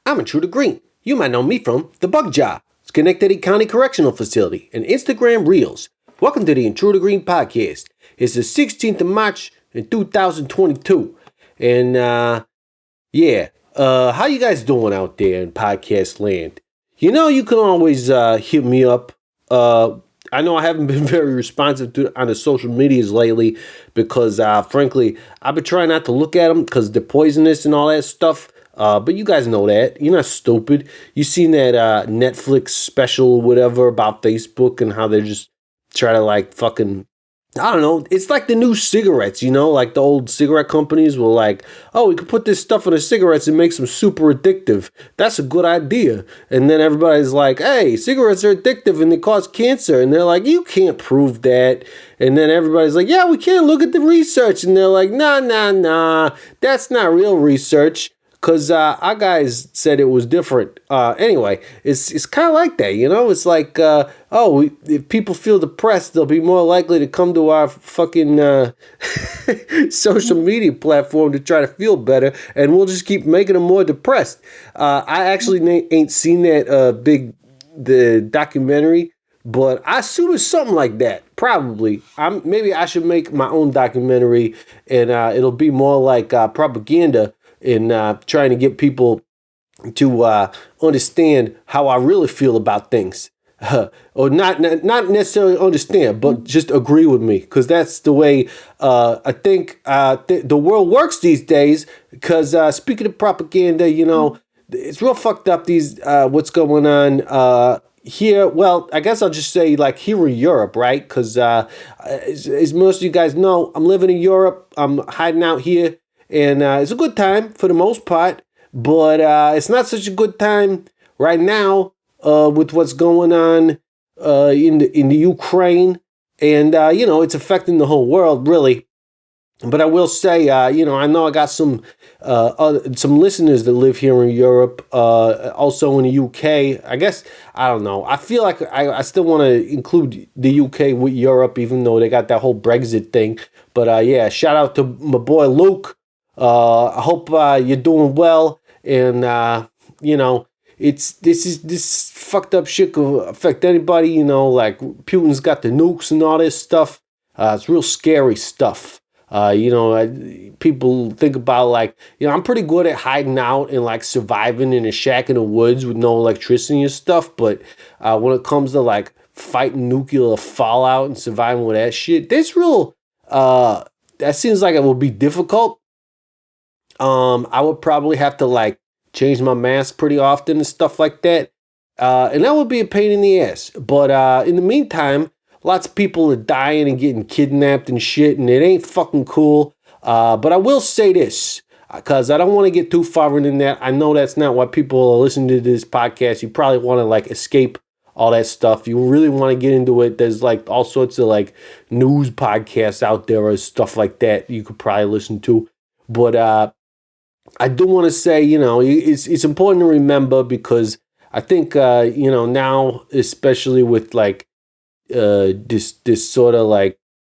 I'm Intruder Green. You might know me from The Bug Job, Schenectady County Correctional Facility, and Instagram Reels. Welcome to the Intruder Green Podcast. It's the 16th of March in 2022. And, how you guys doing out there in podcast land? You know, you can always hit me up. I know I haven't been very responsive on the social medias lately because, frankly, I've been trying not to look at them because they're poisonous and all that stuff. But you guys know that. You're not stupid. You seen that Netflix special or whatever about Facebook and how they just try to like fucking, I don't know. It's like the new cigarettes, you know, like the old cigarette companies were like, oh, we could put this stuff in the cigarettes and make them super addictive. That's a good idea. And then everybody's like, hey, cigarettes are addictive and they cause cancer. And they're like, you can't prove that. And then everybody's like, yeah, we can't look at the research. And they're like, nah, that's not real research. Because our guys said it was different. Anyway, it's kind of like that, you know? It's like, if people feel depressed, they'll be more likely to come to our fucking social media platform to try to feel better, and we'll just keep making them more depressed. I actually ain't seen that the documentary, but I assume it's something like that. Probably. Maybe I should make my own documentary, and it'll be more like propaganda, in trying to get people to understand how I really feel about things. Or not necessarily understand, but just agree with me. Because that's the way I think the world works these days. Because speaking of propaganda, you know, it's real fucked up what's going on here. Well, I guess I'll just say like here in Europe, right? Because as most of you guys know, I'm living in Europe. I'm hiding out here. And it's a good time for the most part, but it's not such a good time right now with what's going on in the Ukraine, and it's affecting the whole world really. But I will say, I know I got some listeners that live here in Europe, also in the UK. I guess I don't know. I feel like I still want to include the UK with Europe, even though they got that whole Brexit thing. But shout out to my boy Luke. I hope you're doing well, and this fucked up shit could affect anybody. You know, like Putin's got the nukes and all this stuff. It's real scary stuff. People think about like, I'm pretty good at hiding out and like surviving in a shack in the woods with no electricity and stuff. But when it comes to like fighting nuclear fallout and surviving with that shit, that seems like it will be difficult. I would probably have to like change my mask pretty often and stuff like that. And that would be a pain in the ass. But in the meantime, lots of people are dying and getting kidnapped and shit, and it ain't fucking cool. But I will say this, because I don't want to get too far into that. I know that's not why people are listening to this podcast. You probably want to like escape all that stuff. You really want to get into it. There's like all sorts of like news podcasts out there or stuff like that you could probably listen to. But I do want to say, it's important to remember, because I think, now, especially with like this sort of like,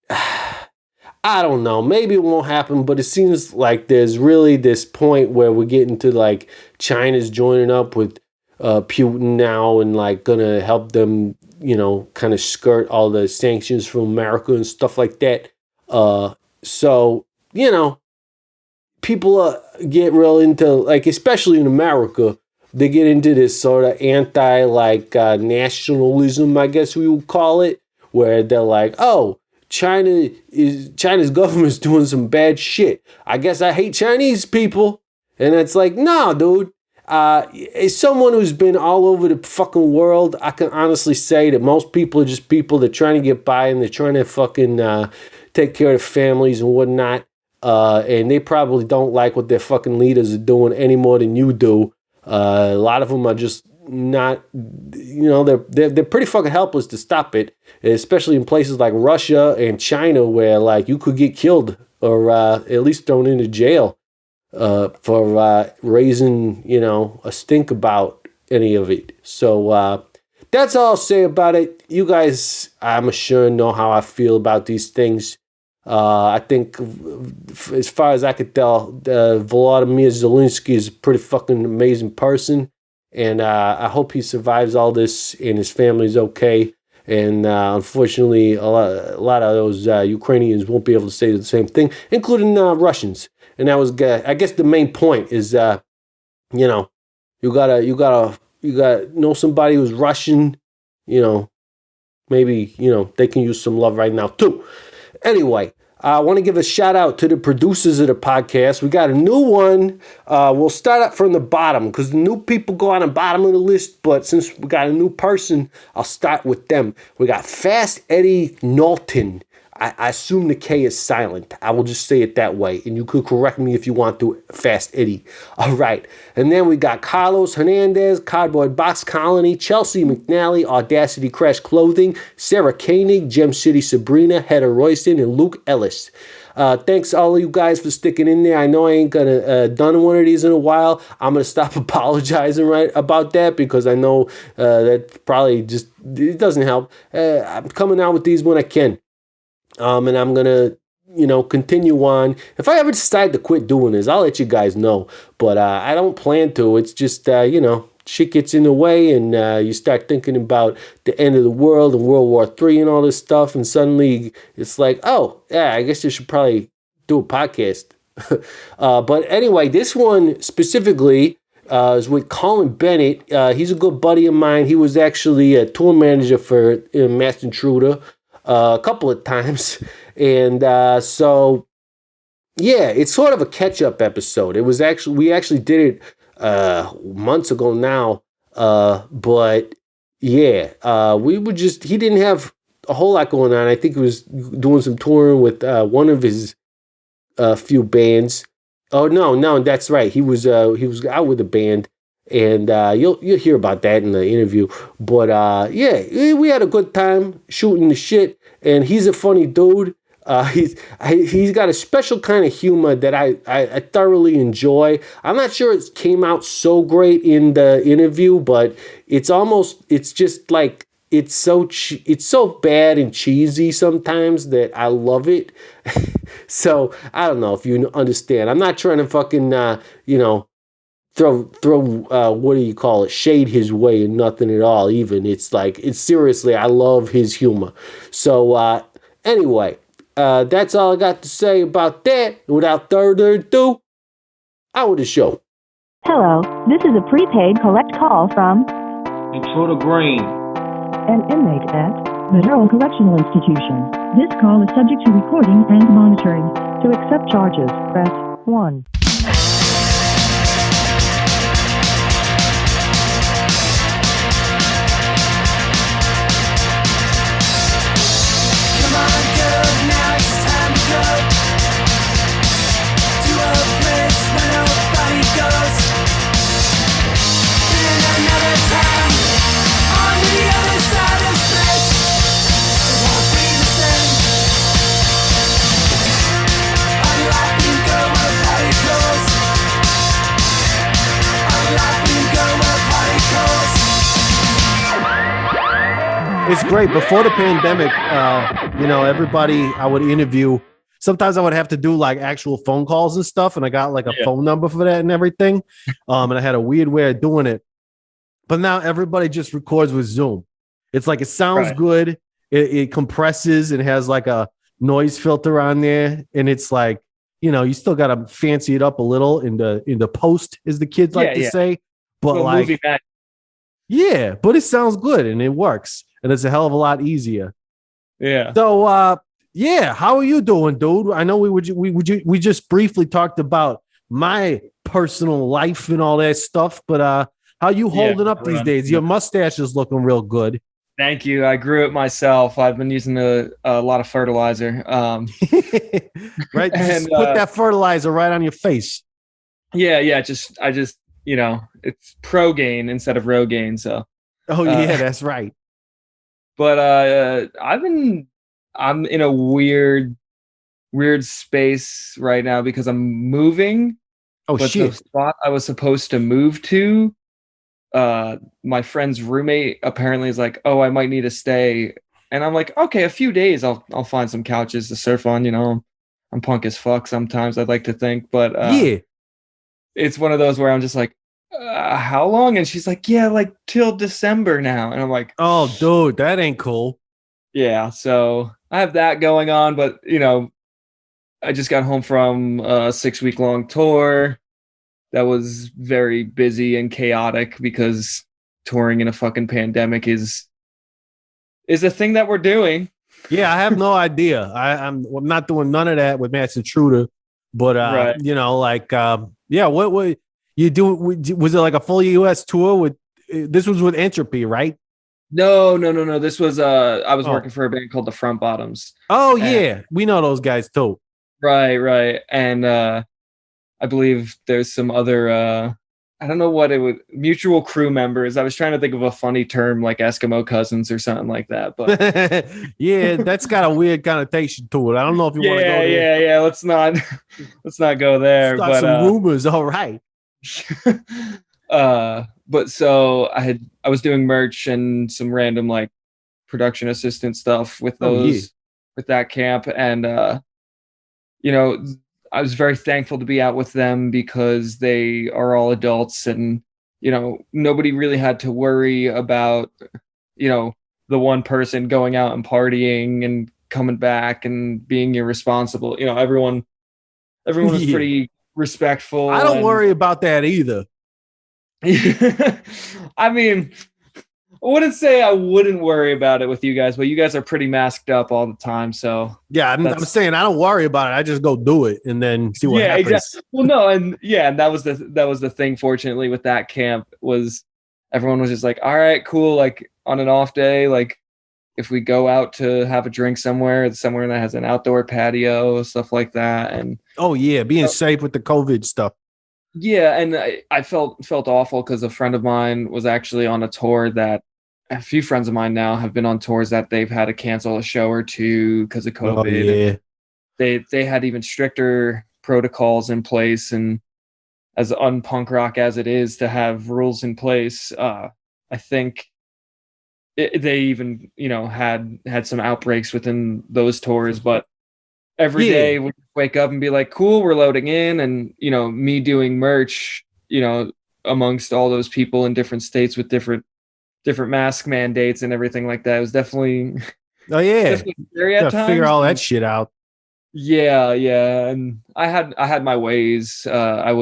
I don't know, maybe it won't happen, but it seems like there's really this point where we're getting to like China's joining up with Putin now and like gonna help them, kind of skirt all the sanctions from America and stuff like that. So, people get real into, like, especially in America, they get into this sort of nationalism, I guess we would call it, where they're like, oh, China's government's doing some bad shit. I guess I hate Chinese people. And it's like, no, dude. As someone who's been all over the fucking world, I can honestly say that most people are just people that are trying to get by, and they're trying to fucking take care of their families and whatnot. And they probably don't like what their fucking leaders are doing any more than you do. A lot of them are just not, they're pretty fucking helpless to stop it, especially in places like Russia and China, where like you could get killed or at least thrown into jail for raising, a stink about any of it. So that's all I'll say about it. You guys, I'm sure, know how I feel about these things. I think, as far as I could tell, Volodymyr Zelensky is a pretty fucking amazing person. And I hope he survives all this and his family's okay. And unfortunately, a lot of those Ukrainians won't be able to say the same thing, including Russians. And that was, I guess, the main point is, you know, you gotta know somebody who's Russian. You know, maybe they can use some love right now too. Anyway, I want to give a shout out to the producers of the podcast. We got a new one. We'll start up from the bottom because the new people go on the bottom of the list. But since we got a new person, I'll start with them. We got Fast Eddie Knowlton. I assume the K is silent. I will just say it that way. And you could correct me if you want to, Fast Eddie. All right. And then we got Carlos Hernandez, Cardboard Box Colony, Chelsea McNally, Audacity Crash Clothing, Sarah Koenig, Gem City Sabrina, Hedda Royston, and Luke Ellis. Thanks all of you guys for sticking in there. I know I ain't gonna done one of these in a while. I'm gonna stop apologizing right about that because I know that probably just it doesn't help. I'm coming out with these when I can. And I'm going to, continue on. If I ever decide to quit doing this, I'll let you guys know. But I don't plan to. It's just, shit gets in the way and you start thinking about the end of the world and World War III and all this stuff. And suddenly it's like, oh, yeah, I guess you should probably do a podcast. But anyway, this one specifically is with Colin Bennet. He's a good buddy of mine. He was actually a tour manager for Masked Intruder a couple of times. And so, yeah, it's sort of a catch-up episode. We actually did it months ago now. But yeah, he didn't have a whole lot going on. I think he was doing some touring with one of his few bands. Oh, no, that's right. He was out with a band. And you'll hear about that in the interview. But yeah, we had a good time shooting the shit. And he's a funny dude. He's got a special kind of humor that I thoroughly enjoy. I'm not sure it came out so great in the interview, but it's just like it's so bad and cheesy sometimes that I love it. So I don't know if you understand. I'm not trying to fucking throw what do you call it, shade his way and nothing at all. Even it's seriously, I love his humor. So anyway, that's all I got to say about that. Without further ado, on with the show. Hello, this is a prepaid collect call from Intruder Green, an inmate at the Durham Correctional Institution. This call is subject to recording and monitoring. To accept charges, press 1. It's great. Before the pandemic, everybody I would interview, sometimes I would have to do like actual phone calls and stuff. And I got like a phone number for that and everything. And I had a weird way of doing it. But now everybody just records with Zoom. It's like, it sounds good. It compresses and has like a noise filter on there. And it's like, you still got to fancy it up a little in the post, as the kids like to say. But but it sounds good and it works. And it's a hell of a lot easier. Yeah. So, how are you doing, dude? I know we just briefly talked about my personal life and all that stuff, but how you holding up these days? Your mustache is looking real good. Thank you. I grew it myself. I've been using a lot of fertilizer. Right. Just put that fertilizer right on your face. Yeah. I just it's Progain instead of Rogaine. So. Oh yeah, that's right. But I'm in a weird space right now because I'm moving. Oh, but shit. The spot I was supposed to move to, my friend's roommate apparently is like, oh, I might need to stay And I'm like, okay, a few days I'll find some couches to surf on. I'm punk as fuck sometimes, I'd like to think, but Yeah. it's one of those where I'm just like, how long? And she's like, yeah, like till December now. And I'm like, Oh, dude, that ain't cool. yeah. So I have that going on, but I just got home from a 6-week long tour that was very busy and chaotic because touring in a fucking pandemic is a thing that we're doing. Yeah, I have no idea. I'm not doing none of that with Matt's Intruder, but Right. what you do? Was it like a full US tour with? This was with Entropy, right? No. This was I was working for a band called the Front Bottoms. Oh yeah, we know those guys too. Right. And I believe there's some other I don't know what it would mutual crew members. I was trying to think of a funny term like Eskimo cousins or something like that. But yeah, that's got a weird connotation to it. I don't know if you want to go there. Yeah. Let's not go there. Start but some rumors. All right. But so I was doing merch and some random like production assistant stuff with those with that camp, and I was very thankful to be out with them because they are all adults and, nobody really had to worry about, the one person going out and partying and coming back and being irresponsible. Everyone was pretty respectful. I don't worry about that either. I mean, I wouldn't say I wouldn't worry about it with you guys, but you guys are pretty masked up all the time. So yeah, I'm saying I don't worry about it. I just go do it and then see what happens. Exactly. Well, no, and that was the thing. Fortunately, with that camp was everyone was just like, all right, cool. Like on an off day, like if we go out to have a drink somewhere that has an outdoor patio, stuff like that. And being safe with the COVID stuff. Yeah, and I felt awful because a friend of mine was actually on a tour that a few friends of mine now have been on tours that they've had to cancel a show or two because of COVID. They had even stricter protocols in place, and as unpunk rock as it is to have rules in place, I think they even had some outbreaks within those tours, but every day we wake up and be like, cool, we're loading in. And, me doing merch, amongst all those people in different states with different mask mandates and everything like that. It was definitely, definitely scary at times. Figure all that shit out. Yeah. And I had my ways. I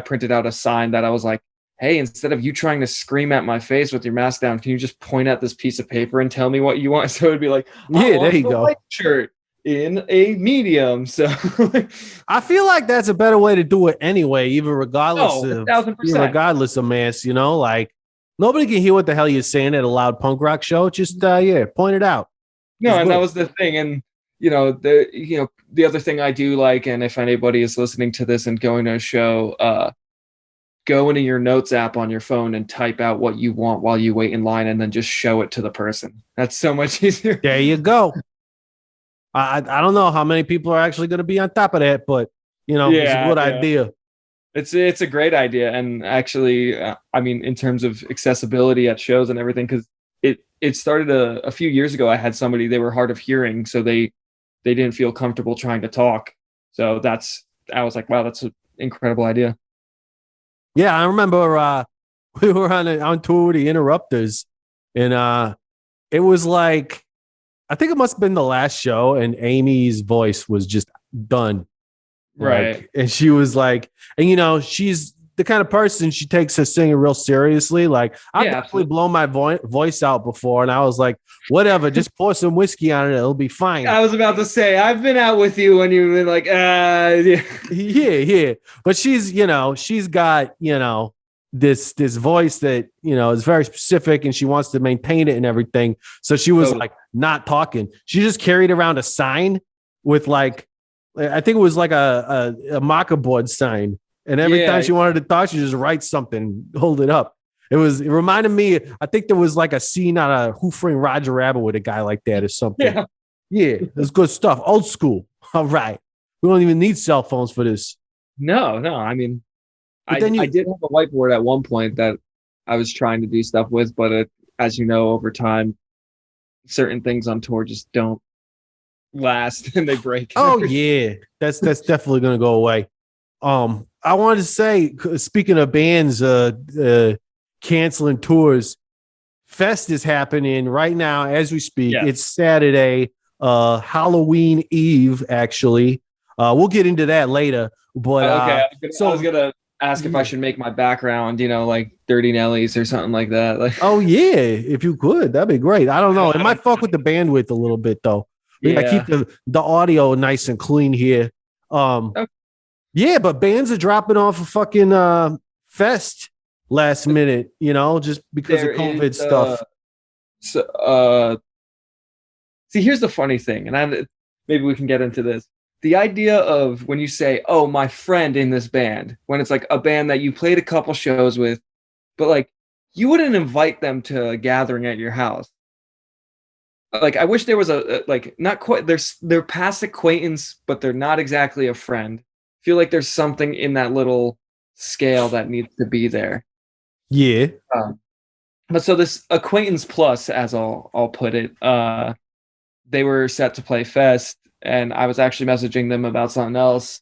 printed out a sign that I was like, hey, instead of you trying to scream at my face with your mask down, can you just point at this piece of paper and tell me what you want? So it'd be like, there you go. White shirt in a medium. So I feel like that's a better way to do it anyway, even regardless of mass, like nobody can hear what the hell you're saying at a loud punk rock show. Just point it out. No, and that was the thing. And the other thing I do like, and if anybody is listening to this and going to a show, go into your notes app on your phone and type out what you want while you wait in line and then just show it to the person. That's so much easier. There you go. I don't know how many people are actually going to be on top of that, but it's a good idea. It's a great idea. And actually, in terms of accessibility at shows and everything, because it started a few years ago. I had somebody, they were hard of hearing, so they didn't feel comfortable trying to talk. So I was like, wow, that's an incredible idea. Yeah, I remember we were on tour with the Interrupters, and it was like, I think it must have been the last show, and Amy's voice was just done. Right. Like, and she was like, and she's the kind of person, she takes her singing real seriously. Like, I've definitely blown my voice out before, and I was like, whatever, just pour some whiskey on it, it'll be fine. I was about to say, I've been out with you when you've been like, yeah. But she's got, this voice that, is very specific, and she wants to maintain it and everything. So she was like not talking. She just carried around a sign with like, I think it was like a marker board sign. And every time she wanted to talk, she just write something, hold it up. It reminded me, I think there was like a scene on a Who Framed Roger Rabbit with a guy like that or something. Yeah, it's good stuff. Old school. All right. We don't even need cell phones for this. No. I did have a whiteboard at one point that I was trying to do stuff with, but as you know, over time, certain things on tour just don't last and they break. Oh yeah, that's definitely gonna go away. I wanted to say, speaking of bands canceling tours, Fest is happening right now as we speak. Yeah. It's Saturday, Halloween Eve, actually. We'll get into that later. But okay, I was gonna ask if I should make my background, like Dirty Nellies or something like that. Like, oh yeah, if you could, that'd be great. I don't know. It might fuck with the bandwidth a little bit though. We gotta keep the audio nice and clean here. Okay. Yeah, but bands are dropping off a fucking Fest last minute, just because of COVID stuff. See, here's the funny thing, and maybe we can get into this. The idea of when you say, "Oh, my friend in this band," when it's like a band that you played a couple shows with, but like you wouldn't invite them to a gathering at your house. Like, I wish there was a not quite. They're past acquaintance, but they're not exactly a friend. I feel like there's something in that little scale that needs to be there. Yeah. But so this acquaintance plus, as I'll put it, they were set to play Fest, and I was actually messaging them about something else.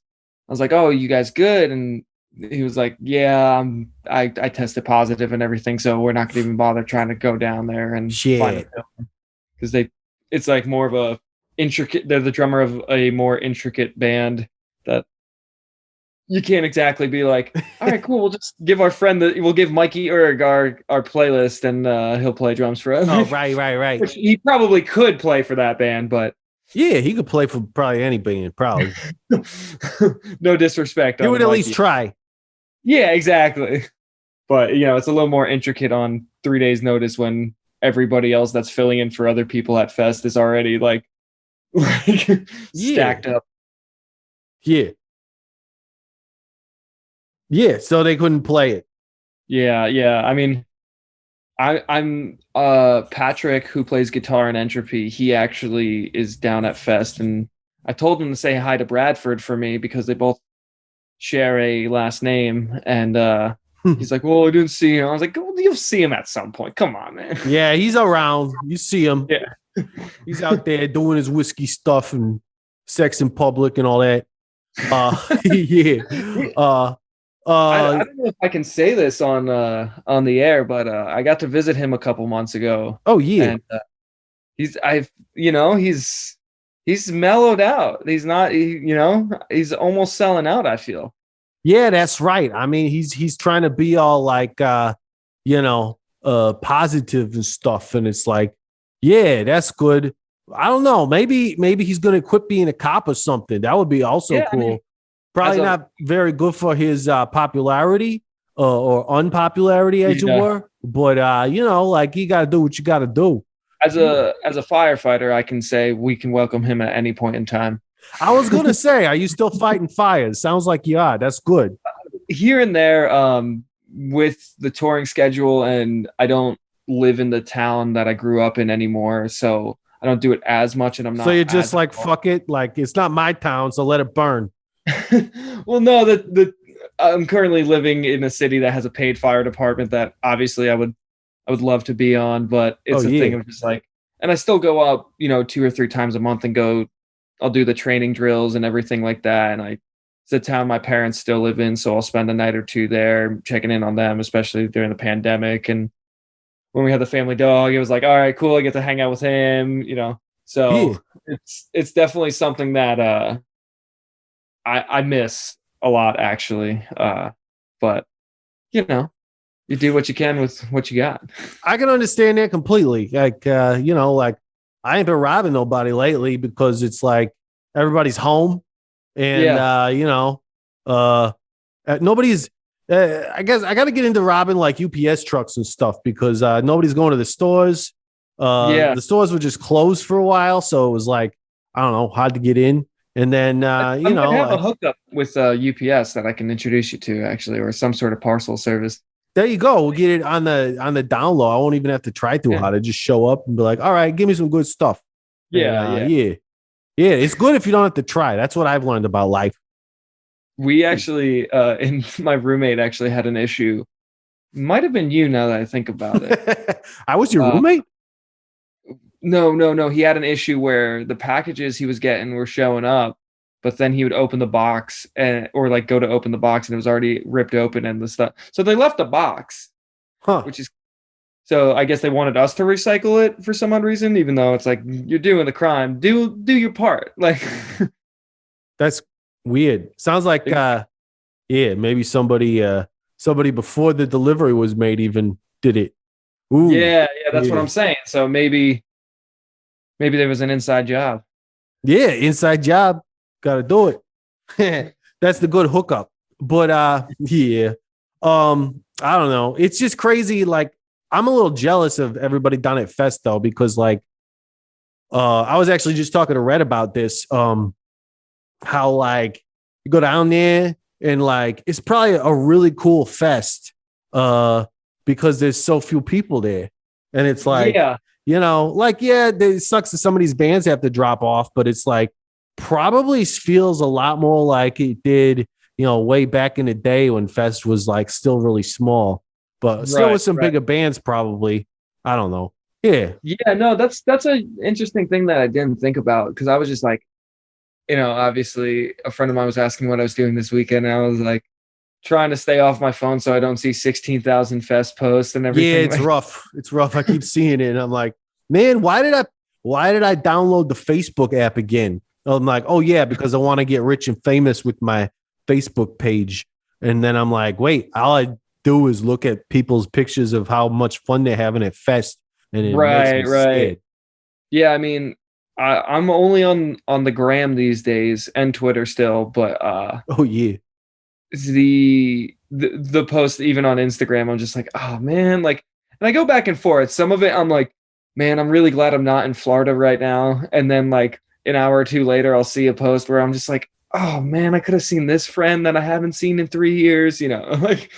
I was like, "Oh, you guys good?" And he was like, "Yeah, I tested positive and everything, so we're not going to even bother trying to go down there and find a film." Because it's like more of a intricate. They're the drummer of a more intricate band that you can't exactly be like, "All right, cool. We'll just give our friend we'll give Mikey Erg our playlist and he'll play drums for us." Oh, right. Which he probably could play for that band, but yeah, he could play for probably any band, probably. No disrespect. He would at least try. Yeah, exactly. But it's a little more intricate on 3 days' notice when everybody else that's filling in for other people at Fest is already like stacked up. Yeah. Yeah, so they couldn't play it. Yeah. I mean, I'm Patrick, who plays guitar in Entropy. He actually is down at Fest, and I told him to say hi to Bradford for me because they both share a last name. And he's like, "Well, I didn't see him." I was like, "Well, you'll see him at some point. Come on, man." Yeah, he's around. You see him. Yeah, he's out there doing his whiskey stuff and sex in public and all that. Yeah. I don't know if I can say this on the air, but I got to visit him a couple months ago. Oh yeah, and he's mellowed out. He's not, he's almost selling out, I feel. Yeah, that's right. I mean, he's trying to be all like positive and stuff, and it's like, yeah, that's good. I don't know. Maybe he's gonna quit being a cop or something. That would be also cool. I mean, probably not very good for his popularity or unpopularity, as you were. But like, you got to do what you got to do. As a firefighter, I can say we can welcome him at any point in time. I was gonna say, are you still fighting fires? Sounds like you are. That's good. Here and there, with the touring schedule, and I don't live in the town that I grew up in anymore, so I don't do it as much. And I'm not. So you're just like, fuck it, like it's not my town, so let it burn. Well, no, I'm currently living in a city that has a paid fire department that obviously I would love to be on, but it's thing of just like, and I still go up, 2 or 3 times a month and I'll do the training drills and everything like that. And it's a town my parents still live in, so I'll spend a night or two there checking in on them, especially during the pandemic. And when we had the family dog, it was like, all right, cool, I get to hang out with him, so it's definitely something that I miss a lot, actually. But you do what you can with what you got. I can understand that completely. Like, like I ain't been robbing nobody lately because it's like everybody's home and, nobody's, I guess I got to get into robbing like UPS trucks and stuff because nobody's going to the stores. The stores were just closed for a while. So it was like, I don't know, hard to get in. And then, I have a hookup with UPS that I can introduce you to, actually, or some sort of parcel service. There you go. We'll get it on the down low. I won't even have to try too hard. I just show up and be like, all right, give me some good stuff. Yeah. It's good if you don't have to try. That's what I've learned about life. We actually, and my roommate actually had an issue. Might have been you now that I think about it. I was your roommate? No. He had an issue where the packages he was getting were showing up, but then he would open the box or like go to open the box and it was already ripped open and the stuff. So they left the box, which is, so I guess they wanted us to recycle it for some odd reason, even though it's like, you're doing the crime. Do your part. Like, that's weird. Sounds like, maybe somebody before the delivery was made even did it. Ooh, yeah, that's what I'm saying. So maybe there was an inside job. Yeah, inside job. Got to do it. That's the good hookup. But I don't know. It's just crazy. Like, I'm a little jealous of everybody down at Fest though, because like, I was actually just talking to Red about this. How like you go down there and like it's probably a really cool fest, because there's so few people there, and it's like, it sucks that some of these bands have to drop off, but it's like probably feels a lot more like it did, way back in the day when Fest was like still really small, but still with some bigger bands probably. I don't know. Yeah. Yeah, no, that's an interesting thing that I didn't think about, because I was just like, obviously a friend of mine was asking what I was doing this weekend, and I was like trying to stay off my phone so I don't see 16,000 Fest posts and everything. Yeah, it's rough. It's rough. I keep seeing it and I'm like, man, why did I download the Facebook app again? I'm like, oh yeah, because I want to get rich and famous with my Facebook page. And then I'm like, wait, all I do is look at people's pictures of how much fun they're having at Fest. And it makes me sad. Yeah, I mean, I'm only on the gram these days and Twitter still, but oh yeah, the post even on Instagram, I'm just like, oh man, like, and I go back and forth. Some of it I'm like, man, I'm really glad I'm not in Florida right now. And then like an hour or two later, I'll see a post where I'm just like, oh man, I could have seen this friend that I haven't seen in 3 years, like.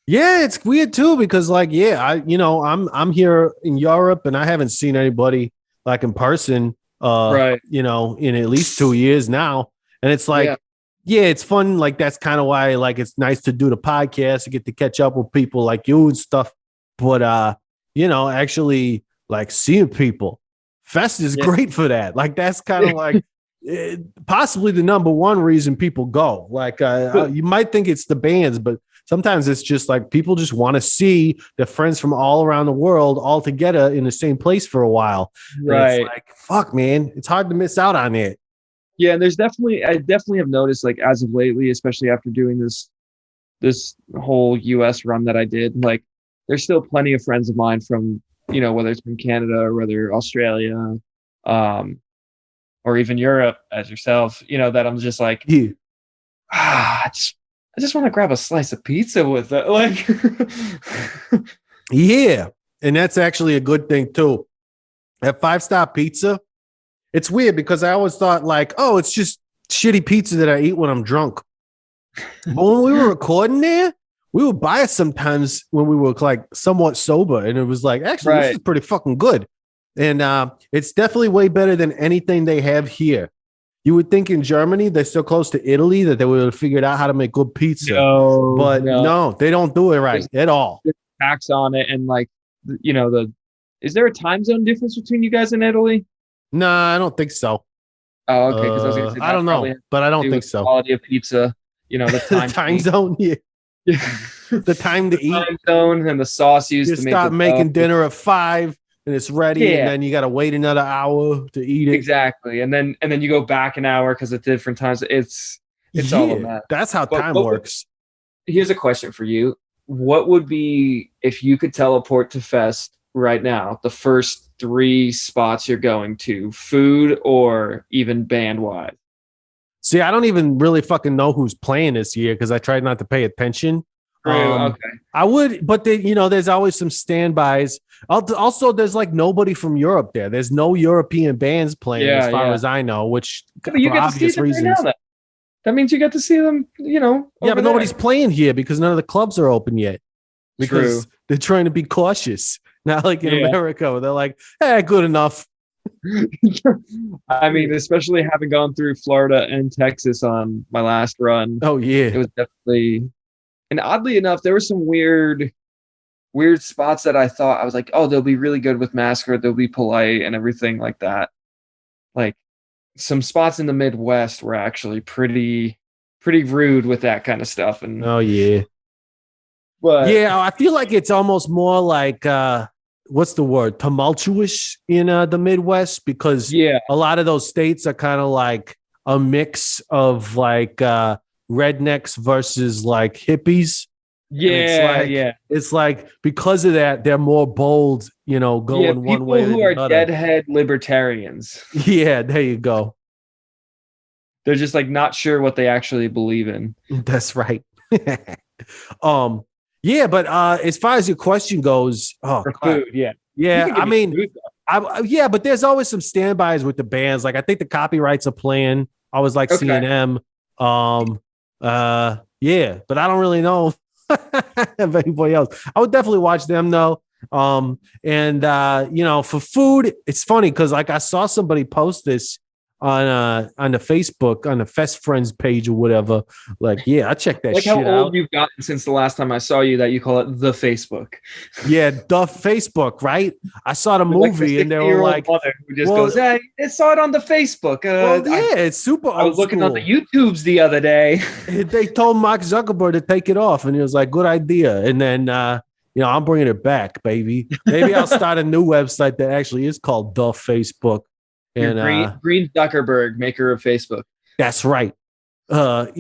Yeah, it's weird too, because like, I'm here in Europe and I haven't seen anybody like in person, in at least 2 years now. And it's like, it's fun. Like, that's kind of why, like, it's nice to do the podcast to get to catch up with people like you and stuff. But, actually like seeing people, Fest is great for that. Like, that's kind of like possibly the number one reason people go. Like, you might think it's the bands, but sometimes it's just like people just want to see their friends from all around the world all together in the same place for a while. Right. And it's like, fuck, man, it's hard to miss out on it. Yeah, and I definitely have noticed, like, as of lately, especially after doing this whole US run that I did, like, there's still plenty of friends of mine from, whether it's from Canada or whether Australia, or even Europe, as yourself, that I'm just like, I just want to grab a slice of pizza with it. Like, yeah. And that's actually a good thing too. At 5-Star Pizza, it's weird because I always thought like, oh, it's just shitty pizza that I eat when I'm drunk. But when we were recording there, we would buy it sometimes when we were like somewhat sober. And it was like, actually, this is pretty fucking good. And it's definitely way better than anything they have here. You would think in Germany, they're so close to Italy that they would have figured out how to make good pizza. No, they don't do it right at all. There's tax on it. And like, is there a time zone difference between you guys in Italy? No, I don't think so. Oh, okay. Because I was going to say, I don't know, but I don't think so. Quality of pizza, the time zone. Yeah. The time to eat. Time zone and the sauce used to make start making dinner at 5. And it's ready, and then you got to wait another hour to eat it. Exactly, and then you go back an hour because at different times. It's all of that. That's how time works. Here's a question for you: what would be if you could teleport to Fest right now? The first 3 spots you're going to, food or even band wise. See, I don't even really fucking know who's playing this year because I tried not to pay attention. Okay. I would, but there's always some standbys. Also, there's like nobody from Europe there. There's no European bands playing as far as I know, which for obvious reasons. Right now, that means you get to see them, Yeah, but nobody's playing here because none of the clubs are open yet. Because they're trying to be cautious. Not like in America where they're like, good enough. I mean, especially having gone through Florida and Texas on my last run. Oh, yeah. It was definitely... And oddly enough, there was some weird weird spots that I thought I was like, oh, they'll be really good with mascot, they'll be polite and everything like that. Like some spots in the Midwest were actually pretty rude with that kind of stuff. And oh yeah. But yeah, I feel like it's almost more like what's the word? Tumultuous in the Midwest, because a lot of those states are kind of like a mix of like rednecks versus like hippies. It's like because of that, they're more bold, going one way than people who are another. deadhead libertarians. Yeah, there you go. They're just like not sure what they actually believe in. That's right. Yeah, but as far as your question goes, for food, yeah. I mean, but there's always some standbys with the bands. Like I think the copyrights are playing. I was like seeing them. But I don't really know of anybody else. I would definitely watch them though. For food, it's funny because like I saw somebody post this on the Facebook, on the Fest Friends page or whatever. Like, yeah, I checked that shit out. How old you've gotten since the last time I saw you that you call it the Facebook. Yeah, the Facebook, right? I saw the movie and they were like, mother who just goes, hey, I saw it on the Facebook. It's super old I was looking school. on the YouTubes the other day. They told Mark Zuckerberg to take it off and he was like, good idea. And then, I'm bringing it back, baby. Maybe I'll start a new website that actually is called The Facebook. And Green Zuckerberg, maker of Facebook. That's right. But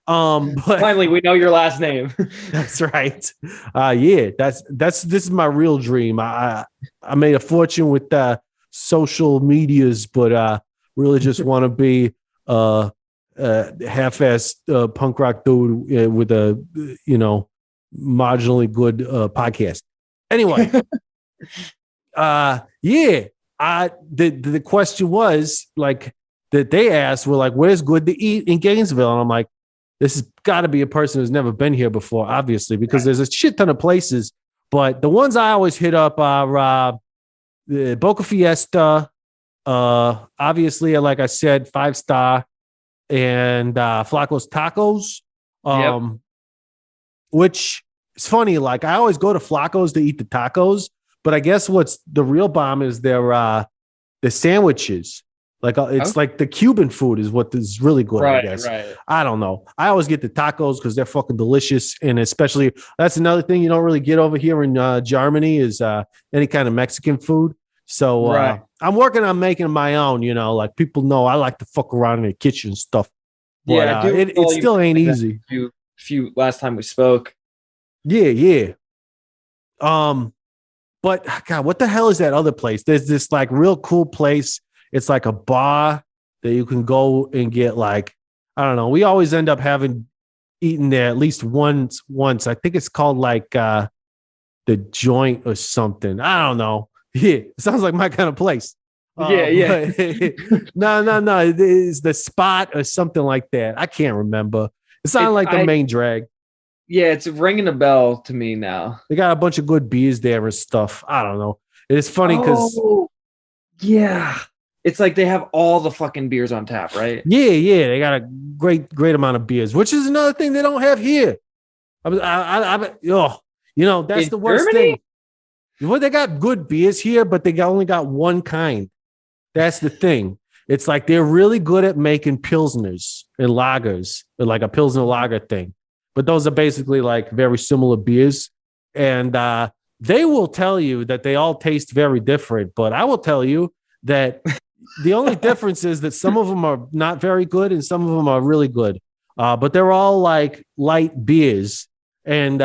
finally we know your last name. That's right. This is my real dream. I made a fortune with social medias, but really just want to be half-assed punk rock dude with a marginally good podcast. Anyway, the question was like that they asked were like, where's good to eat in Gainesville? And I'm like, this has got to be a person who's never been here before, obviously, because there's a shit ton of places. But the ones I always hit up are Boca Fiesta, obviously, like I said, 5-Star, and Flaco's Tacos, which is funny. Like I always go to Flaco's to eat the tacos. But I guess what's the real bomb is their sandwiches. Like it's like the Cuban food is what is really good. Right, I guess. Right. I don't know. I always get the tacos because they're fucking delicious, and especially that's another thing you don't really get over here in Germany is any kind of Mexican food. So I'm working on making my own. Like people know I like to fuck around in the kitchen and stuff. But it still ain't easy. Few last time we spoke. Yeah. But God, what the hell is that other place? There's this like real cool place. It's like a bar that you can go and get like, I don't know. We always end up eaten there at least once. I think it's called like the Joint or something. I don't know. Yeah, it sounds like my kind of place. Yeah. No. It's the Spot or something like that. I can't remember. It sounded like the main drag. Yeah, it's ringing a bell to me now. They got a bunch of good beers there and stuff. I don't know. It's funny because it's like they have all the fucking beers on tap, right? Yeah. They got a great amount of beers, which is another thing they don't have here. That's the worst thing. Well, they got good beers here, but they only got one kind. That's the thing. It's like they're really good at making pilsners and lagers, or like a pilsner lager thing. But those are basically like very similar beers. And they will tell you that they all taste very different. But I will tell you that the only difference is that some of them are not very good and some of them are really good. But they're all like light beers. And,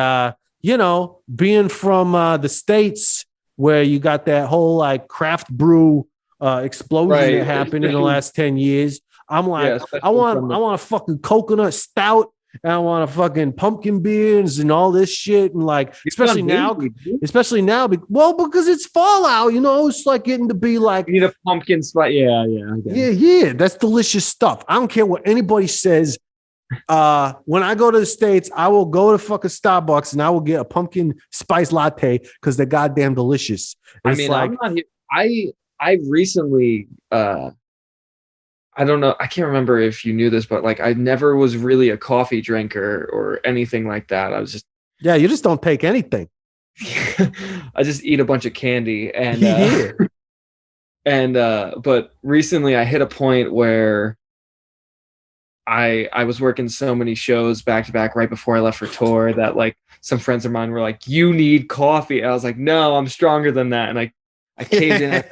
being from the States where you got that whole like craft brew explosion that happened in the last 10 years, I'm like, I want a fucking coconut stout. And I want a fucking pumpkin beers and all this shit. And like, especially now, because it's fall out, it's like getting to be like, you need a pumpkin spice. Yeah. That's delicious stuff. I don't care what anybody says. When I go to the States, I will go to fucking Starbucks and I will get a pumpkin spice latte because they're goddamn delicious. I'm not here. I recently, I don't know. I can't remember if you knew this, but like I never was really a coffee drinker or anything like that. I was just you just don't take anything. I just eat a bunch of candy and Yeah. but recently I hit a point where I was working so many shows back to back right before I left for tour that like some friends of mine were like, "You need coffee." And I was like, "No, I'm stronger than that." And I caved in.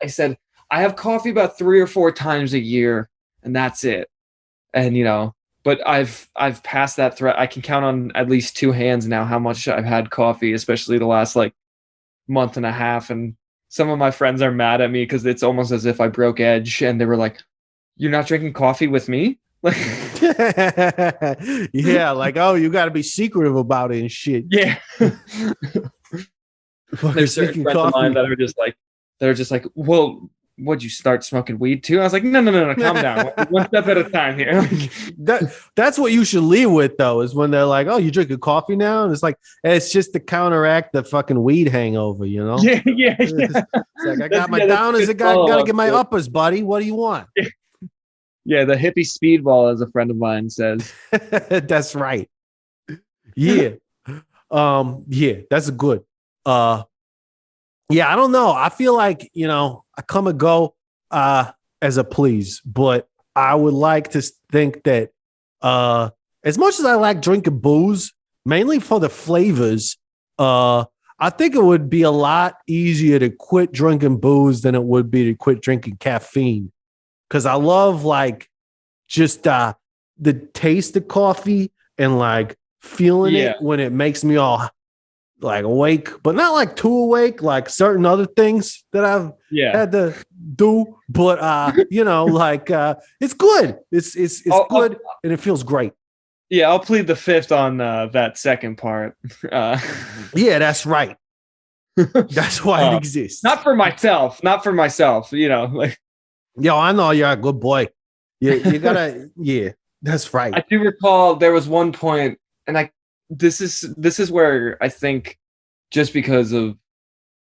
I said, "I have coffee about 3 or 4 times a year, and that's it." And but I've passed that threat. I can count on at least 2 hands now how much I've had coffee, especially the last like month and a half. And some of my friends are mad at me because it's almost as if I broke edge, and they were like, "You're not drinking coffee with me?" Like, yeah, like, oh, you got to be secretive about it and shit. yeah. There's certain friends of mine that are just like, "Well, would you start smoking weed too?" I was like, no, calm down. One step at a time here. That's what you should lead with, though, is when they're like, "Oh, you drinking coffee now?" And it's like, it's just to counteract the fucking weed hangover, you know? Yeah. It's like, I got my downers, I got to get my uppers, buddy. What do you want? Yeah, the hippie speedball, as a friend of mine says. That's right. Yeah. Yeah, that's good. Yeah, I don't know. I feel like, I come and go as a please, but I would like to think that as much as I like drinking booze, mainly for the flavors, I think it would be a lot easier to quit drinking booze than it would be to quit drinking caffeine. Because I love like just the taste of coffee and like feeling it when it makes me all like awake, but not like too awake, like certain other things that I've had to do. But it's good. It's good and it feels great. Yeah, I'll plead the fifth on that second part. Yeah, that's right. That's why it exists. Not for myself. Like, yo, I know you're a good boy. You gotta, yeah, that's right. I do recall there was one point, and this is where I think just because of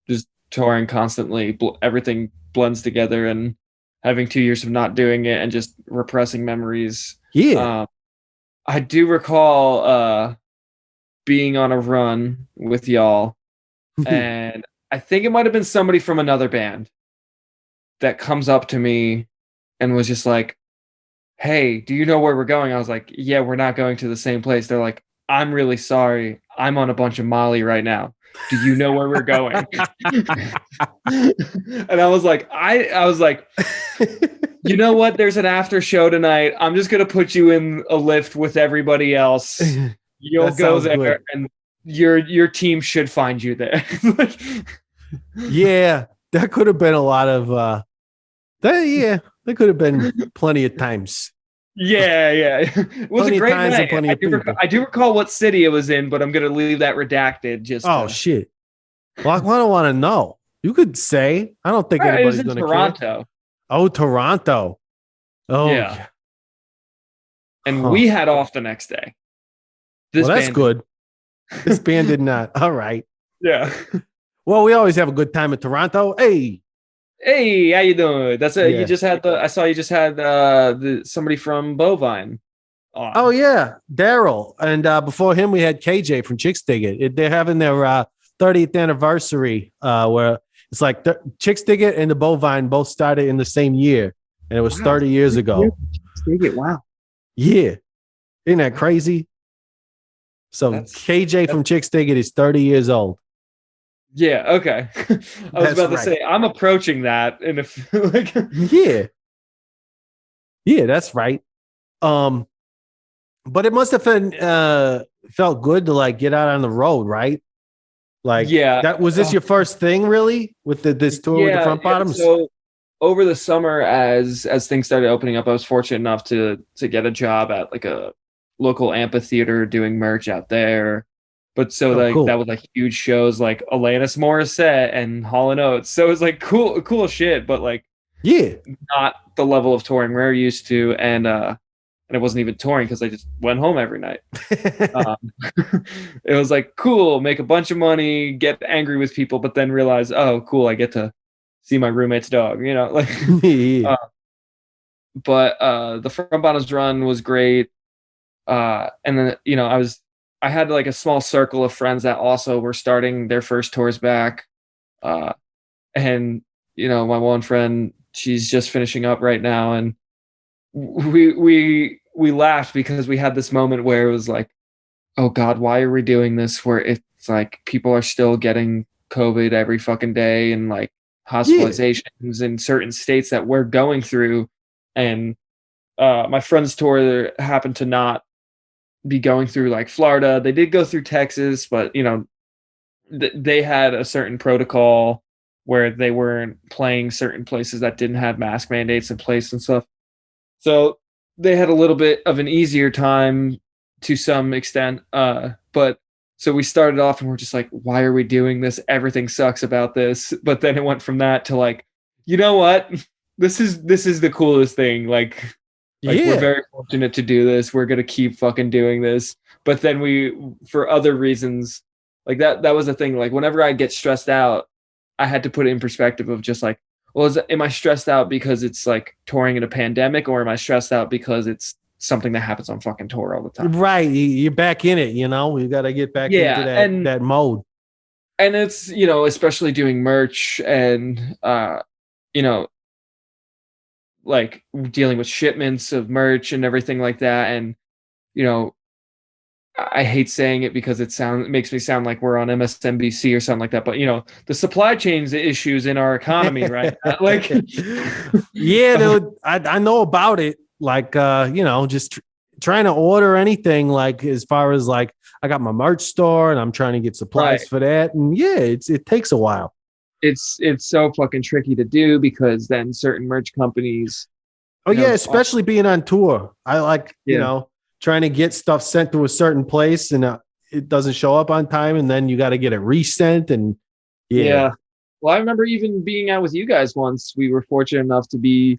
just touring constantly, everything blends together, and having 2 years of not doing it and just repressing memories. Yeah. I do recall being on a run with y'all, and I think it might have been somebody from another band that comes up to me and was just like, "Hey, do you know where we're going?" I was like, "Yeah, we're not going to the same place." They're like, "I'm really sorry. I'm on a bunch of Molly right now. Do you know where we're going?" And I was like, "You know what? There's an after show tonight. I'm just going to put you in a lift with everybody else. You'll go there good. And your team should find you there." Yeah, that could have been a lot of there could have been plenty of times. Yeah. It was a great night. I do recall what city it was in, but I'm going to leave that redacted. Shit. Well, I don't want to know. You could say. I don't think anybody's going to care. Toronto. Oh, Toronto. Oh, yeah. And we had off the next day. That's good. This band did not. All right. Yeah. Well, we always have a good time in Toronto. Hey, how you doing? That's it. Yeah. You just had I saw you just had somebody from Bovine on. Oh yeah, Daryl. And before him, we had KJ from Chicks Dig It. They're having their 30th anniversary, where it's like Chicks Dig It and the Bovine both started in the same year, and it was 30 years ago. Chicks Dig It, wow. Yeah, isn't that crazy? So KJ from Chicks Dig It is 30 years old. Yeah, okay. I was about to say, I'm approaching that in a Yeah, that's right. But it must have been felt good to like get out on the road, right? Like, that was this your first thing really with this tour with the Front Bottoms? So over the summer, as things started opening up, I was fortunate enough to get a job at like a local amphitheater doing merch out there. But cool. That was like huge shows like Alanis Morissette and Hall & Oates. So it was like cool shit, but like not the level of touring we're used to, and it wasn't even touring because I just went home every night. It was like cool, make a bunch of money, get angry with people, but then realize, oh cool, I get to see my roommate's dog, like. But the Front Bottoms run was great, and then I was I had like a small circle of friends that also were starting their first tours back. And my one friend, she's just finishing up right now, and we laughed because we had this moment where it was like, oh God, why are we doing this? Where it's like people are still getting COVID every fucking day, and like hospitalizations in certain states that we're going through. And my friend's tour happened to not be going through like Florida. They did go through Texas, but they had a certain protocol where they weren't playing certain places that didn't have mask mandates in place and stuff. So they had a little bit of an easier time to some extent. But so we started off and we're just like, why are we doing this? Everything sucks about this. But then it went from that to like, you know what? This is the coolest thing. Like we're very fortunate to do this. We're going to keep fucking doing this. But then for other reasons, like that was the thing. Like whenever I get stressed out, I had to put it in perspective of just like, well, am I stressed out because it's like touring in a pandemic, or am I stressed out because it's something that happens on fucking tour all the time? Right. You're back in it, you got to get back into that mode. And it's, especially doing merch and, like dealing with shipments of merch and everything like that. And, I hate saying it because it makes me sound like we're on MSNBC or something like that. But, the supply chains issues in our economy, right? Like, yeah, dude, I know about it. Like, just trying to order anything, like as far as like, I got my merch store and I'm trying to get supplies for that. And yeah, it takes a while. It's so fucking tricky to do because then certain merch companies. Oh yeah. Especially being on tour. I like, trying to get stuff sent to a certain place and it doesn't show up on time. And then you got to get it resent. And yeah. Well, I remember even being out with you guys once. We were fortunate enough to be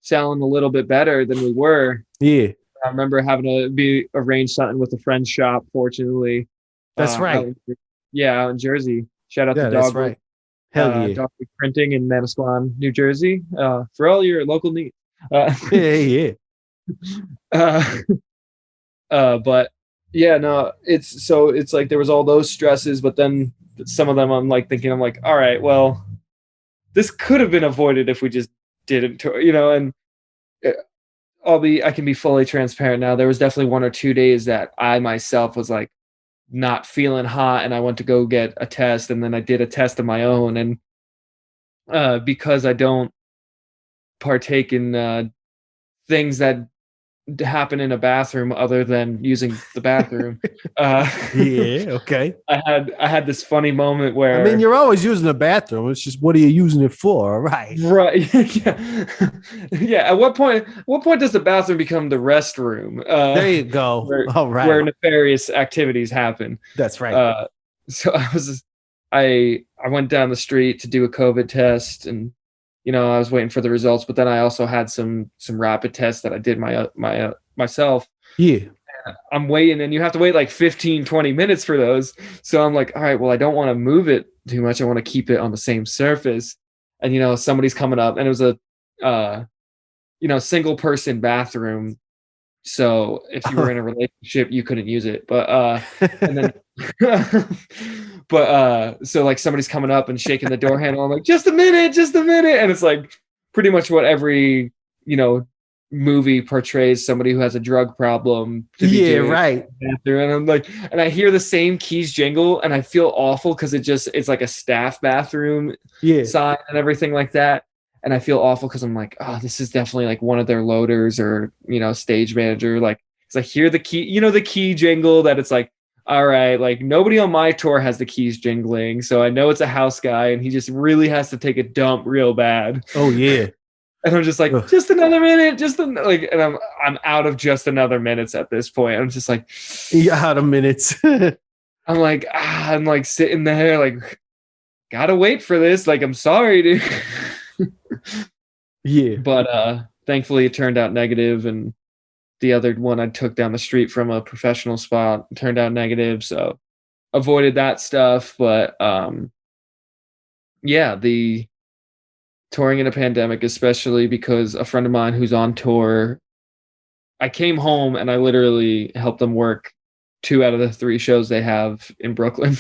selling a little bit better than we were. Yeah. I remember having to arrange something with a friend's shop, fortunately. That's right. Out in Jersey. Shout out to Dog. That's right. Hell yeah. Dog Printing in Manasquan, New Jersey. For all your local needs. Yeah. But yeah, no, it's like there was all those stresses, but then some of them I'm like, all right, well, this could have been avoided if we just didn't, and I can be fully transparent now. There was definitely 1 or 2 days that I myself was like not feeling hot, and I went to go get a test, and then I did a test of my own, and because I don't partake in things that happen in a bathroom other than using the bathroom. Okay. I had this funny moment where, I mean, you're always using the bathroom. It's just, what are you using it for? Right. Yeah. At what point does the bathroom become the restroom? There you go. Where nefarious activities happen. That's right. So I went down the street to do a COVID test, and I was waiting for the results, but then I also had some rapid tests that I did myself. Yeah. I'm waiting, and you have to wait like 15, 20 minutes for those. So I'm like, all right, well, I don't want to move it too much. I want to keep it on the same surface. And, somebody's coming up, and it was a, single person bathroom. So if you were in a relationship, you couldn't use it. But, and then, so like somebody's coming up and shaking the door handle. I'm like, just a minute. And it's like pretty much what every, movie portrays somebody who has a drug problem to be doing. Right. And I'm like, and I hear the same keys jingle, and I feel awful because it's like a staff bathroom sign and everything like that. And I feel awful because I'm like, oh, this is definitely like one of their loaders or, stage manager. Like, because I hear the key, the key jingle that it's like, all right, like nobody on my tour has the keys jingling. So I know it's a house guy, and he just really has to take a dump real bad. Oh, yeah. And I'm just like, just another minute, and I'm out of just another minutes at this point. I'm just like, you're out of minutes. I'm like sitting there, like, gotta wait for this. Like, I'm sorry, dude. Yeah. But thankfully it turned out negative, and the other one I took down the street from a professional spot turned out negative, so avoided that stuff. But the touring in a pandemic, especially because a friend of mine who's on tour, I came home and I literally helped them work 2 out of the 3 shows they have in Brooklyn,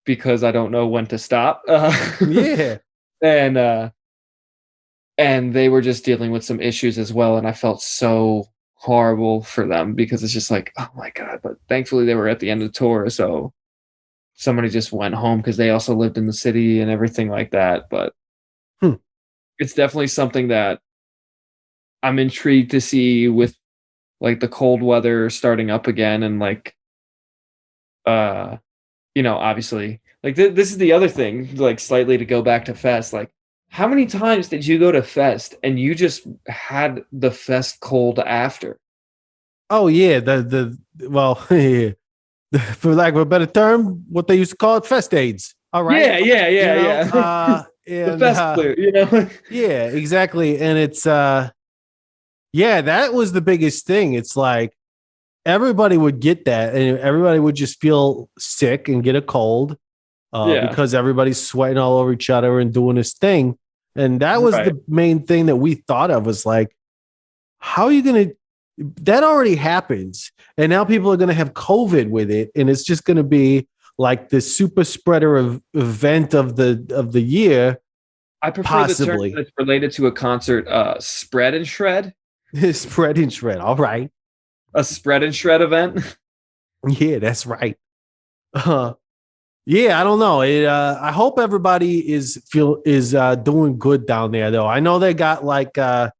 because I don't know when to stop. Yeah. And they were just dealing with some issues as well, and I felt so horrible for them because it's just like, oh my God. But thankfully they were at the end of the tour, so somebody just went home because they also lived in the city and everything like that. But it's definitely something that I'm intrigued to see with like the cold weather starting up again, and like obviously like this is the other thing, like slightly to go back to Fest, like how many times did you go to Fest and you just had the Fest cold after? Oh yeah, well, for lack of a better term, what they used to call it, Fest AIDS. All right. Yeah. The Fest flu, Yeah, exactly. And it's yeah, that was the biggest thing. It's like everybody would get that, and everybody would just feel sick and get a cold. Because everybody's sweating all over each other and doing this thing. And that was the main thing that we thought of, was like, how are you going to, that already happens. And now people are going to have COVID with it. And it's just going to be like the super spreader event of the year. I prefer possibly the term that's related to a concert, spread and shred. Spread and shred. All right. A spread and shred event. Yeah, that's right. Yeah, I don't know. I hope everybody is doing good down there, though. I know they got like they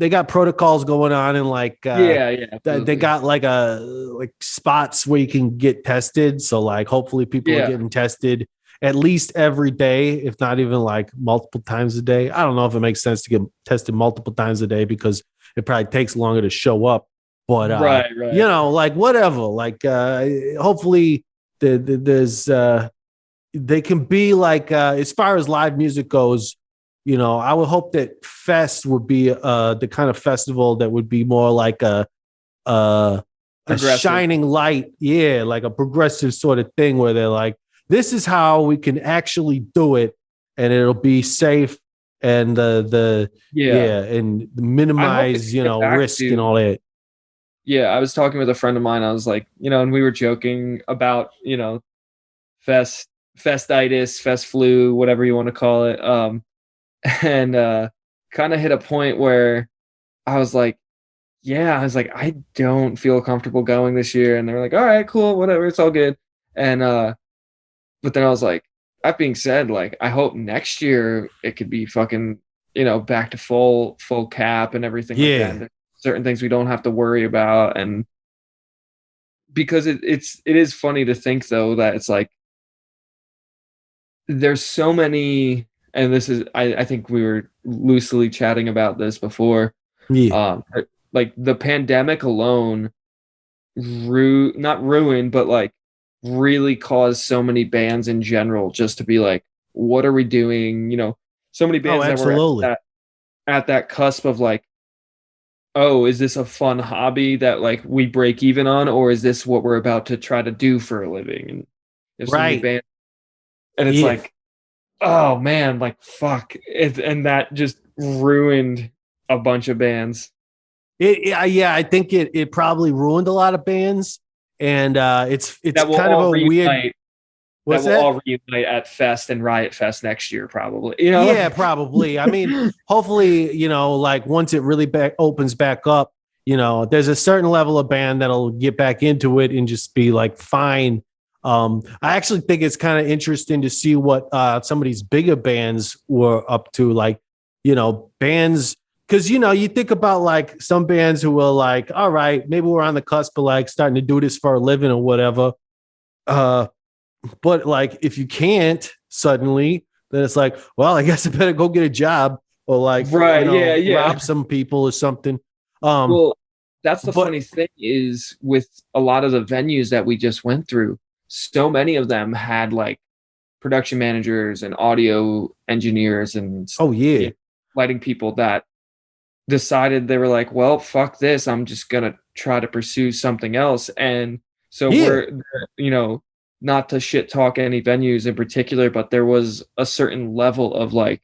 got protocols going on, and like they got like spots where you can get tested. So like hopefully people are getting tested at least every day, if not even like multiple times a day. I don't know if it makes sense to get tested multiple times a day because it probably takes longer to show up. But right. Like whatever. Like hopefully there's they can be like as far as live music goes. I would hope that Fest would be the kind of festival that would be more like a shining light, like a progressive sort of thing where they're like, this is how we can actually do it, and it'll be safe and and minimize risk and all that. Yeah, I was talking with a friend of mine. I was like, and we were joking about, festitis, fest flu, whatever you want to call it. And kind of hit a point where I was like, I don't feel comfortable going this year. And they're like, all right, cool, whatever, it's all good. And but then I was like, that being said, like, I hope next year it could be fucking, back to full cap and everything like that. There's certain things we don't have to worry about. And because it is funny to think though that it's like there's so many, and this is I think we were loosely chatting about this before. Like the pandemic alone not ruined, but like really caused so many bands in general just to be like, what are we doing? So many bands that were at that cusp of like, oh, is this a fun hobby that like we break even on, or is this what we're about to try to do for a living? And there's so many bands, and it's like, oh man, like fuck it, and that just ruined a bunch of bands. I think it probably ruined a lot of bands, and it's kind of a weird. That will all reunite at Fest and Riot Fest next year, probably. Yeah, probably. I mean, hopefully, like once it really opens back up, there's a certain level of band that'll get back into it and just be like fine. I actually think it's kind of interesting to see what some of these bigger bands were up to, like, bands. Because, you think about like some bands who were like, all right, maybe we're on the cusp of like starting to do this for a living or whatever. But like, if you can't suddenly, then it's like, well, I guess I better go get a job or like, rob some people or something. Well, that's the funny thing is with a lot of the venues that we just went through, so many of them had like production managers and audio engineers and lighting people that decided they were like, well, fuck this, I'm just gonna try to pursue something else. And so we're not to shit talk any venues in particular, but there was a certain level of like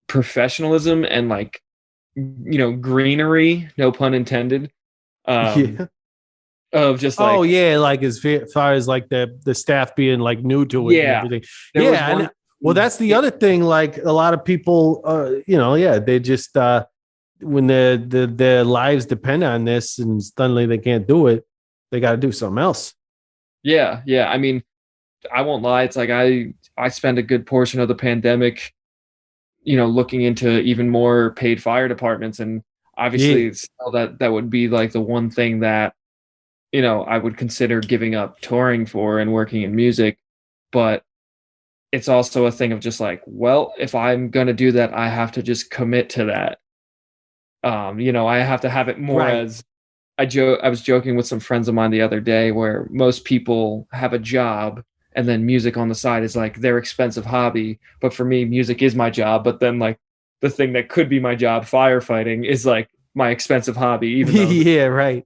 professionalism and like greenery, no pun intended, of just like, oh yeah, like as far as like the staff being like new to it and everything. Well, that's the other thing. Like a lot of people, they just when their lives depend on this, and suddenly they can't do it, they got to do something else. Yeah. I mean, I won't lie. It's like I spent a good portion of the pandemic, looking into even more paid fire departments, and obviously that would be like the one thing that I would consider giving up touring for and working in music. But it's also a thing of just like, well, if I'm going to do that, I have to just commit to that. I have to have it more as I was joking with some friends of mine the other day where most people have a job and then music on the side is like their expensive hobby. But for me, music is my job. But then like the thing that could be my job, firefighting, is like my expensive hobby. Even though yeah, right.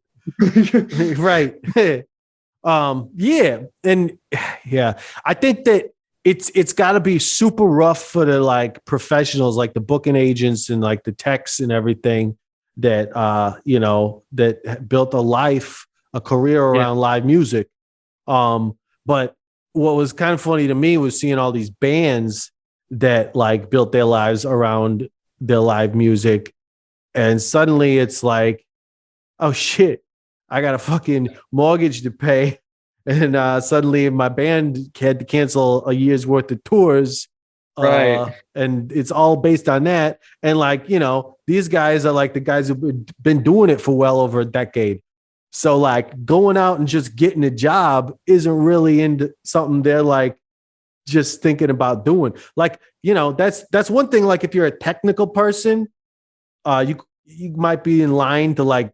right. And I think that it's got to be super rough for the like professionals, like the booking agents and like the techs and everything that that built a career around live music. But what was kind of funny to me was seeing all these bands that like built their lives around their live music, and suddenly it's like, oh shit, I got a fucking mortgage to pay. And suddenly my band had to cancel a year's worth of tours. Right. And it's all based on that. And like, these guys are like the guys who've been doing it for well over a decade. So like going out and just getting a job isn't really into something they're like just thinking about doing. Like, that's one thing. Like if you're a technical person, you might be in line to like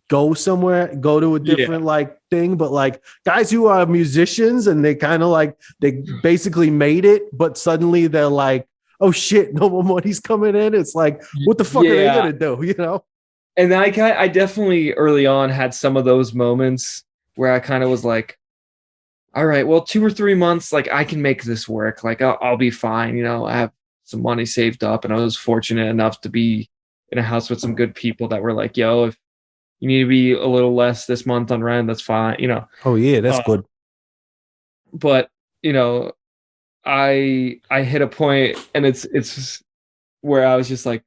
go somewhere, go to a different like thing, but like guys who are musicians and they kind of like they basically made it, but suddenly they're like, oh shit, no more money's coming in. It's like, what the fuck are they gonna do? And I definitely early on had some of those moments where I kind of was like, all right, well, 2 or 3 months, like I can make this work. Like I'll be fine. I have some money saved up, and I was fortunate enough to be in a house with some good people that were like, yo, if you need to be a little less this month on rent, that's fine, Oh yeah, that's good. But I hit a point, and it's where I was just like,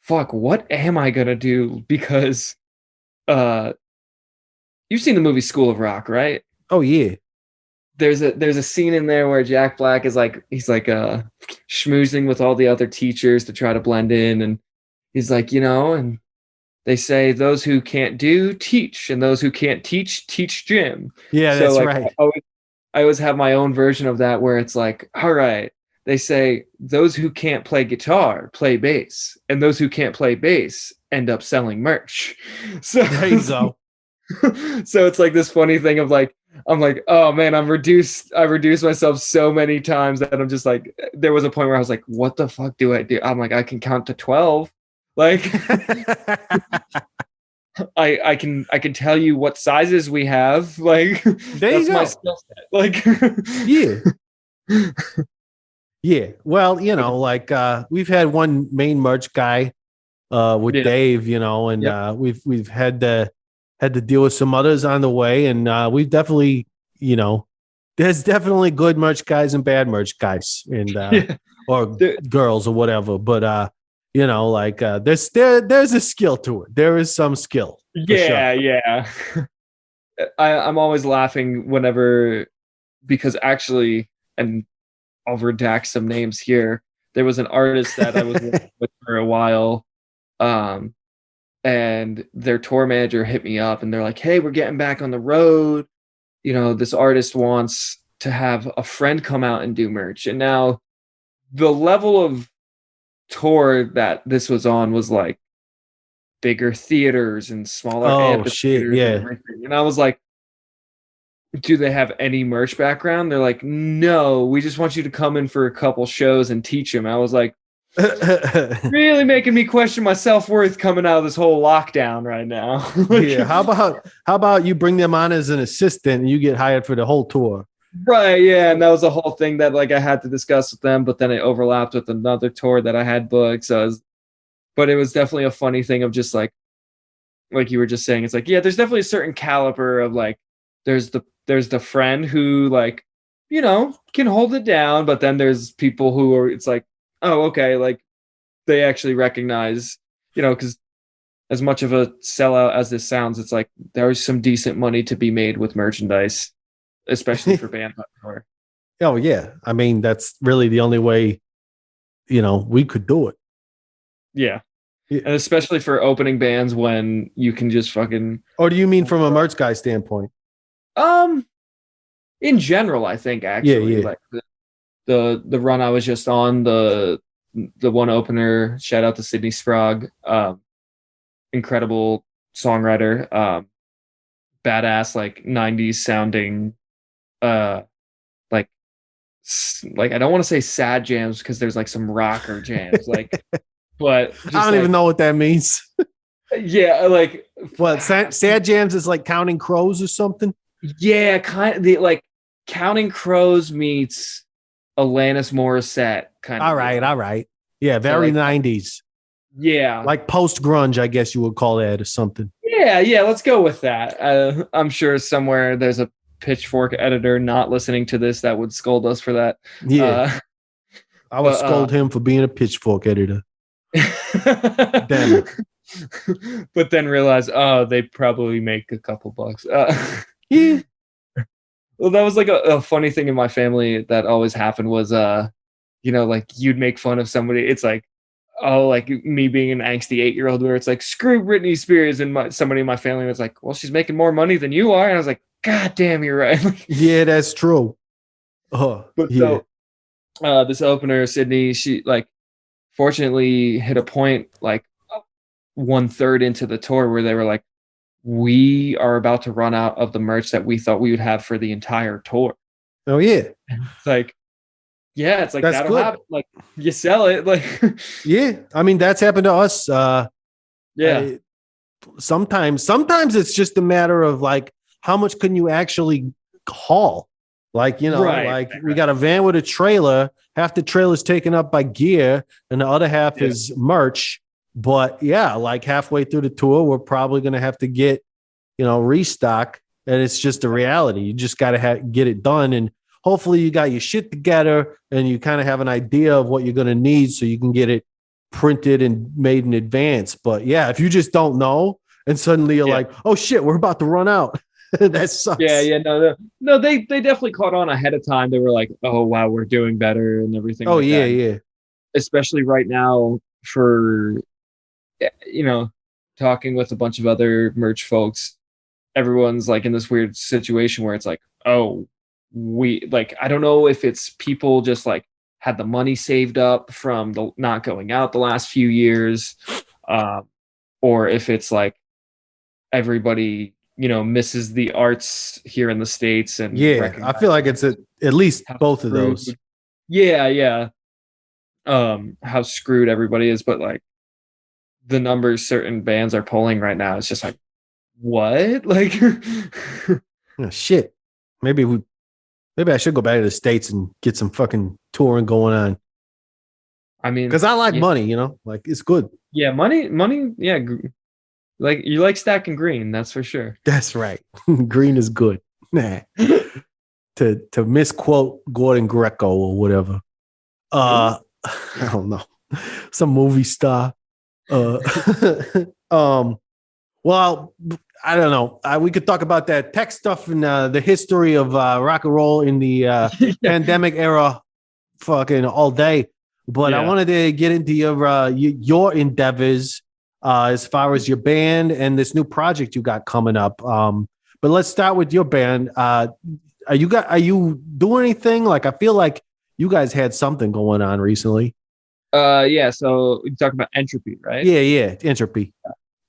fuck, what am I gonna do? Because you've seen the movie School of Rock, right? Oh yeah. There's a scene in there where Jack Black is like, he's like schmoozing with all the other teachers to try to blend in, and he's like, and they say those who can't do, teach, and those who can't teach gym. Yeah, so that's like, right. I always have my own version of that where it's like, all right, they say those who can't play guitar, play bass, and those who can't play bass end up selling merch. So there you go. So it's like this funny thing of like, I'm like, oh man, I reduced myself so many times that I'm just like, there was a point where I was like, what the fuck do I do? I'm like, I can count to 12. Like I can tell you what sizes we have. Like that's my skill set. Like yeah. Well, like we've had one main merch guy with Dave, and we've had to deal with some others on the way, and we've definitely, there's definitely good merch guys and bad merch guys, and or girls or whatever, but like there's a skill to it. There is some skill. Yeah. I'm always laughing whenever, because actually, and I'll redact some names here. There was an artist that I was working with for a while, and their tour manager hit me up, and they're like, "Hey, we're getting back on the road. This artist wants to have a friend come out and do merch." And now the level of tour that this was on was like bigger theaters and smaller amphitheaters and everything. And I was like, do they have any merch background? They're like, no, we just want you to come in for a couple shows and teach them. I was like, really making me question my self-worth coming out of this whole lockdown right now. Yeah. How about you bring them on as an assistant and you get hired for the whole tour? Right, yeah, and that was the whole thing that like I had to discuss with them, but then it overlapped with another tour that I had booked. So but it was definitely a funny thing of just like you were just saying, it's like, yeah, there's definitely a certain caliber of like, there's the friend who like, can hold it down, but then there's people who are, it's like, oh, okay, like they actually recognize, because as much of a sellout as this sounds, it's like there's some decent money to be made with merchandise, especially for band tour. Oh yeah, I mean that's really the only way, we could do it. Yeah. And especially for opening bands when you can just fucking. Or do you mean from a merch guy standpoint? In general, I think actually, like the run I was just on, the one opener. Shout out to Sydney Sprague, incredible songwriter, badass, like '90s sounding, like I don't want to say sad jams because there's like some rocker jams, like. But I don't even know what that means. Yeah, like what sad jams is like Counting Crows or something. Yeah, kind of like Counting Crows meets Alanis Morissette kind of. All right. Yeah, very so like, 90s. Yeah, like post grunge, I guess you would call that or something. Yeah, let's go with that. I'm sure somewhere there's a Pitchfork editor not listening to this that would scold us for that. Yeah, I would scold him for being a Pitchfork editor. Damn it. But then realize, they probably make a couple bucks. Yeah. Well, that was like a funny thing in my family that always happened was, like you'd make fun of somebody. It's like, like me being an angsty 8-year-old where it's like, screw Britney Spears. And somebody in my family was like, well, she's making more money than you are. And I was like, God damn, you're right. Yeah, that's true. But so this opener, Sydney, she like, fortunately hit a point like 1/3 into the tour where they were like, we are about to run out of the merch that we thought we would have for the entire tour. Oh yeah. It's like, yeah, it's like, that's that'll good. happen. Like you sell it. Like, yeah. I mean, that's happened to us. Sometimes it's just a matter of like, how much can you actually haul? Like, right. We got a van with a trailer. Half the trailer's taken up by gear and the other half is merch. But yeah, like halfway through the tour, we're probably going to have to get, restock. And it's just a reality. You just got to get it done. And hopefully you got your shit together and you kind of have an idea of what you're going to need so you can get it printed and made in advance. But yeah, if you just don't know and suddenly you're like, oh shit, we're about to run out. That sucks. Yeah. No, they definitely caught on ahead of time. They were like, oh wow, we're doing better and everything. Oh like yeah, that. yeah. Especially right now for, talking with a bunch of other merch folks, everyone's like in this weird situation where it's like, oh, we like, I don't know if it's people just like had the money saved up from the not going out the last few years, or if it's like everybody misses the arts here in the States. And I feel like it's at least both of those. Yeah. How screwed everybody is, but like the numbers certain bands are pulling right now, it's just like, what? Like, oh, shit. Maybe I should go back to the States and get some fucking touring going on. I mean, because I like money, like it's good. Yeah, money. Yeah, like you like stacking green, that's for sure. That's right. Green is good. Nah. To misquote Gordon Greco or whatever. I don't know. Some movie star. Well, I don't know. We could talk about that tech stuff and the history of rock and roll in the pandemic era fucking all day. But I wanted to get into your endeavors as far as your band and this new project you got coming up. But let's start with your band. Are you doing anything? Like, I feel like you guys had something going on recently. So we talk about Entropy, right? Yeah, Entropy.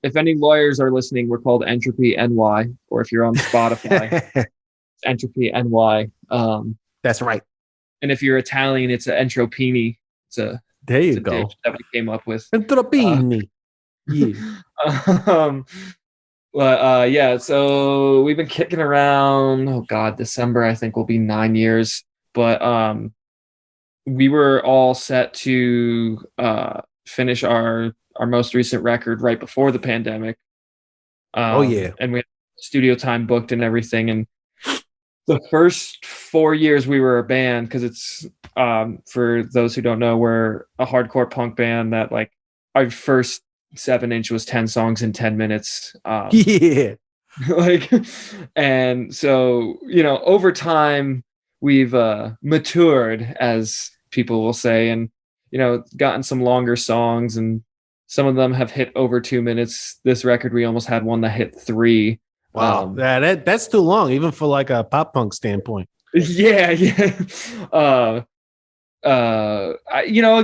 If any lawyers are listening, we're called Entropy NY, or if you're on Spotify, it's Entropy NY. That's right. And if you're Italian, it's an Entropini. There you go. That we came up with. Entropini. So we've been kicking around. Oh God, December I think will be 9 years. But we were all set to finish our our most recent record right before the pandemic. Oh yeah. And we had studio time booked and everything. And the first 4 years we were a band, because it's for those who don't know, we're a hardcore punk band that like our first 7-inch was 10 songs in 10 minutes. Yeah. Like, and so, over time we've matured, as people will say, and gotten some longer songs, and some of them have hit over 2 minutes. This record, we almost had one that hit 3. Wow. That's too long, even for like a pop punk standpoint. Yeah. A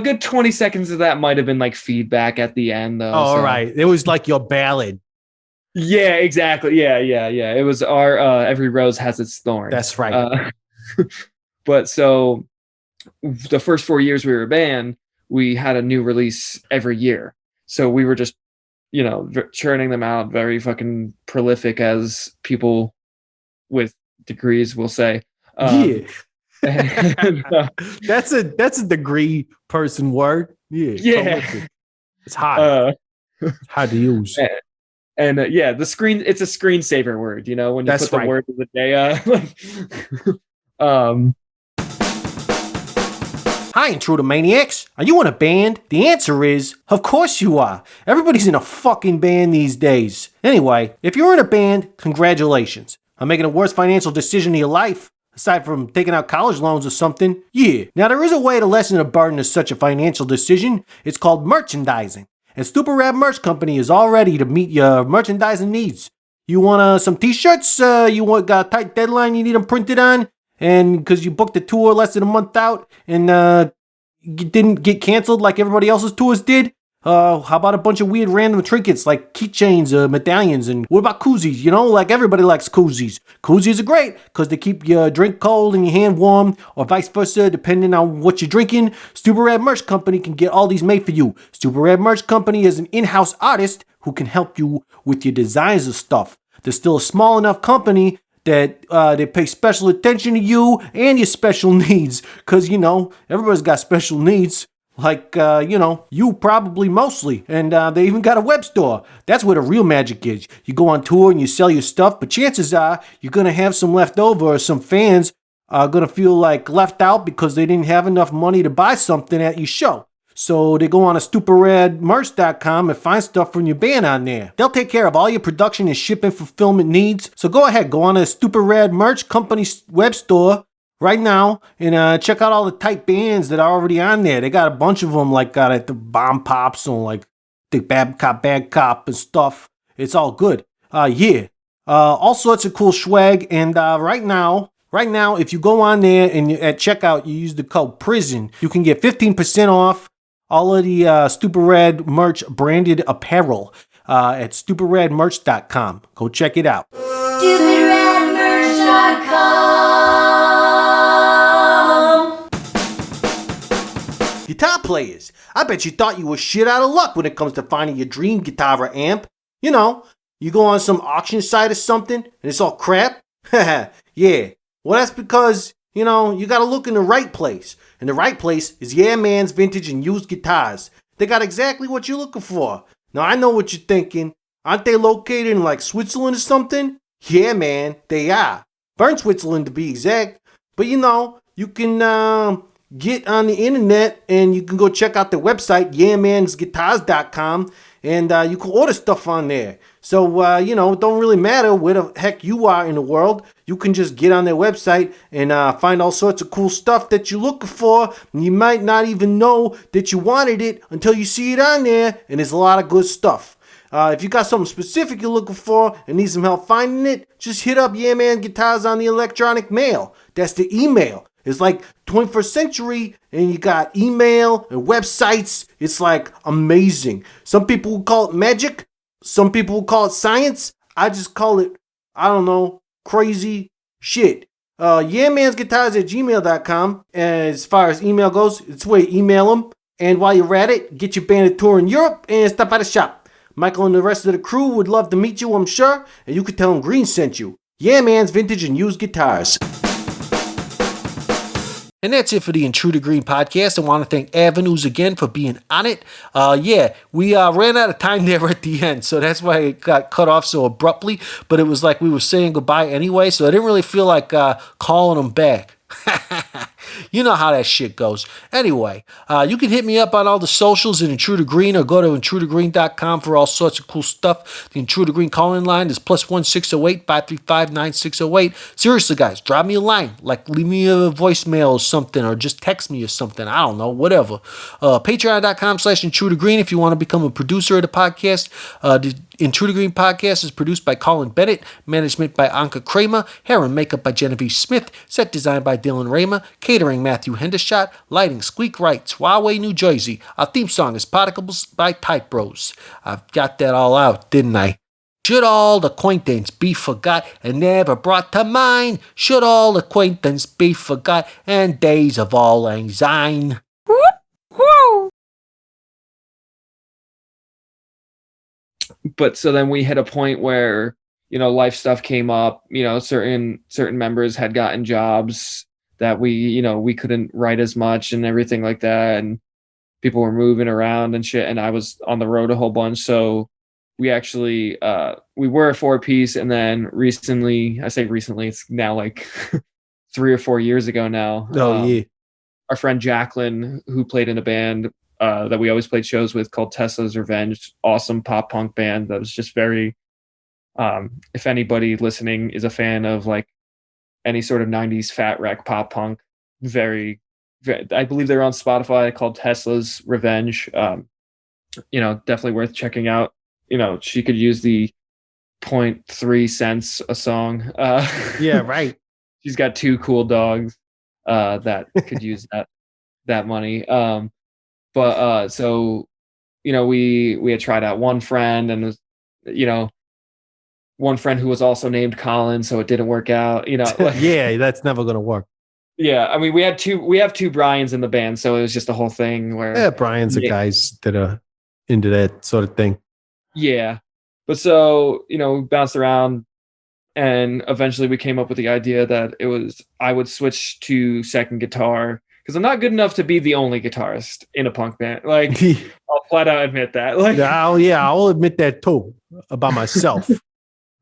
good 20 seconds of that might have been like feedback at the end, though. Oh, all right. It was like your ballad. Yeah, exactly. Yeah. It was our Every Rose Has Its Thorn. That's right. But so the first 4 years we were a band, we had a new release every year. So we were just, churning them out, very fucking prolific, as people with degrees will say. Yeah. And, that's a degree person word. Yeah. Yeah. It's hard. Hard to use. And it's a screensaver word, when you That's put the word of the day. Hi, Intruder Maniacs. Are you in a band? The answer is, of course you are. Everybody's in a fucking band these days. Anyway, if you're in a band, congratulations. I'm making the worst financial decision of your life, aside from taking out college loans or something. Yeah. Now, there is a way to lessen the burden of such a financial decision. It's called merchandising. And Super Rad Merch Company is all ready to meet your merchandising needs. You want some t-shirts? Got a tight deadline you need them printed on? And because you booked a tour less than a month out and you didn't get canceled like everybody else's tours did? How about a bunch of weird random trinkets like keychains, medallions, and what about koozies? Like everybody likes koozies. Koozies are great because they keep your drink cold and your hand warm, or vice versa, depending on what you're drinking. Super Rad Merch Company can get all these made for you. Super Rad Merch Company is an in-house artist who can help you with your designs of stuff. They're still a small enough company that they pay special attention to you and your special needs. Because, everybody's got special needs. Like, you probably mostly. And they even got a web store. That's where the real magic is. You go on tour and you sell your stuff, but chances are you're going to have some left over, or some fans are going to feel like left out because they didn't have enough money to buy something at your show. So they go on to stupidradmerch.com and find stuff from your band on there. They'll take care of all your production and shipping fulfillment needs. So go ahead, go on to Stupid Rad Merch Company's web store right now and check out all the tight bands that are already on there. They got a bunch of them, like got the Bomb Pops and like the Bad Cop and stuff. It's all good. All sorts of cool swag. And right now, if you go on there and at checkout you use the code PRISON, you can get 15% off all of the Stupid Rad Merch branded apparel at stupidradmerch.com. Go check it out. stupidradmerch.com. Guitar players, I bet you thought you were shit out of luck when it comes to finding your dream guitar or amp. You go on some auction site or something and it's all crap. Yeah. Well, that's because, you gotta look in the right place. And the right place is Yeah Man's Vintage and Used Guitars. They got exactly what you're looking for. Now, I know what you're thinking. Aren't they located in like Switzerland or something? Yeah, man, they are. Bern, Switzerland to be exact. But you can get on the internet and you can go check out their website, yeahmansguitars.com, and you can order stuff on there. So, it don't really matter where the heck you are in the world. You can just get on their website and find all sorts of cool stuff that you're looking for. And you might not even know that you wanted it until you see it on there. And there's a lot of good stuff. If you got something specific you're looking for and need some help finding it, just hit up Yeah Man Guitars on the electronic mail. That's the email. It's like 21st century and you got email and websites. It's like amazing. Some people will call it magic. Some people will call it science. I just call it, crazy shit. yeahmansguitars@gmail.com. As far as email goes, it's where you email them. And while you're at it, get your band a tour in Europe and stop by the shop. Michael and the rest of the crew would love to meet you, I'm sure. And you could tell them Green sent you. Yeah Man's Vintage and Used Guitars. And that's it for the Intruder Green Podcast. I want to thank Avenues again for being on it. We ran out of time there at the end, so that's why it got cut off so abruptly. But it was like we were saying goodbye anyway, so I didn't really feel like calling them back. You know how that shit goes. Anyway, you can hit me up on all the socials at Intruder Green or go to intrudergreen.com for all sorts of cool stuff. The Intruder Green call-in line is +1 608 535 9608. Seriously, guys, drop me a line. Like, leave me a voicemail or something, or just text me or something. I don't know, whatever. Patreon.com/Intruder Green if you want to become a producer of the podcast. The Intruder Green Podcast is produced by Colin Bennet, management by Anka Kramer, hair and makeup by Genevieve Smith, set design by Dylan Raymer, catering Matthew Hendershot, lighting Squeak Wrights, Huawei, New Jersey. Our theme song is Particles by Type Bros. I've got that all out, didn't I? Should all acquaintance be forgot and never brought to mind? Should all acquaintance be forgot and days of all lang syne? But so then we hit a point where, life stuff came up, certain members had gotten jobs that we couldn't write as much and everything like that. And people were moving around and shit. And I was on the road a whole bunch. So we actually, we were a 4-piece. And then recently, it's now like 3 or 4 years ago now. Oh, yeah. Our friend Jacqueline, who played in a band that we always played shows with called Tesla's Revenge, awesome pop punk band that was just very, if anybody listening is a fan of like any sort of 90s fat wreck pop punk, very, I believe they're on Spotify, called Tesla's Revenge. Definitely worth checking out. She could use the 0.3 cents a song. Yeah, right. She's got 2 cool dogs that could use that money. So we had tried out one friend, and one friend who was also named Colin, so it didn't work out. Yeah, that's never gonna work. Yeah, I mean, we have 2 Brians in the band, so it was just a whole thing where Brian's the guys that are into that sort of thing. Yeah, but so we bounced around, and eventually we came up with the idea that I would switch to second guitar, because I'm not good enough to be the only guitarist in a punk band. Like, I'll flat out admit that. Like, I'll admit that too about myself.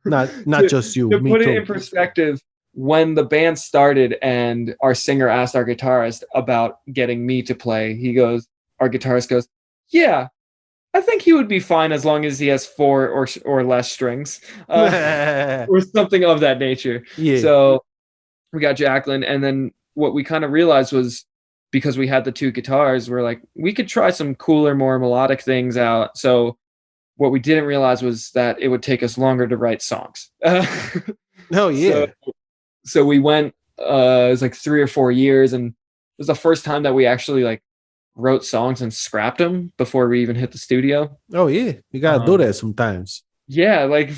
not just you. To me put too. it in perspective, when the band started and our singer asked our guitarist about getting me to play, our guitarist goes, "Yeah, I think he would be fine as long as he has 4 or less strings," or something of that nature. Yeah. So we got Jacqueline, and then what we kind of realized was, because we had the 2 guitars, we're like, we could try some cooler, more melodic things out. So what we didn't realize was that it would take us longer to write songs. Oh yeah. So we went. It was like 3 or 4 years, and it was the first time that we actually like wrote songs and scrapped them before we even hit the studio. Oh yeah, you gotta do that sometimes. Yeah, like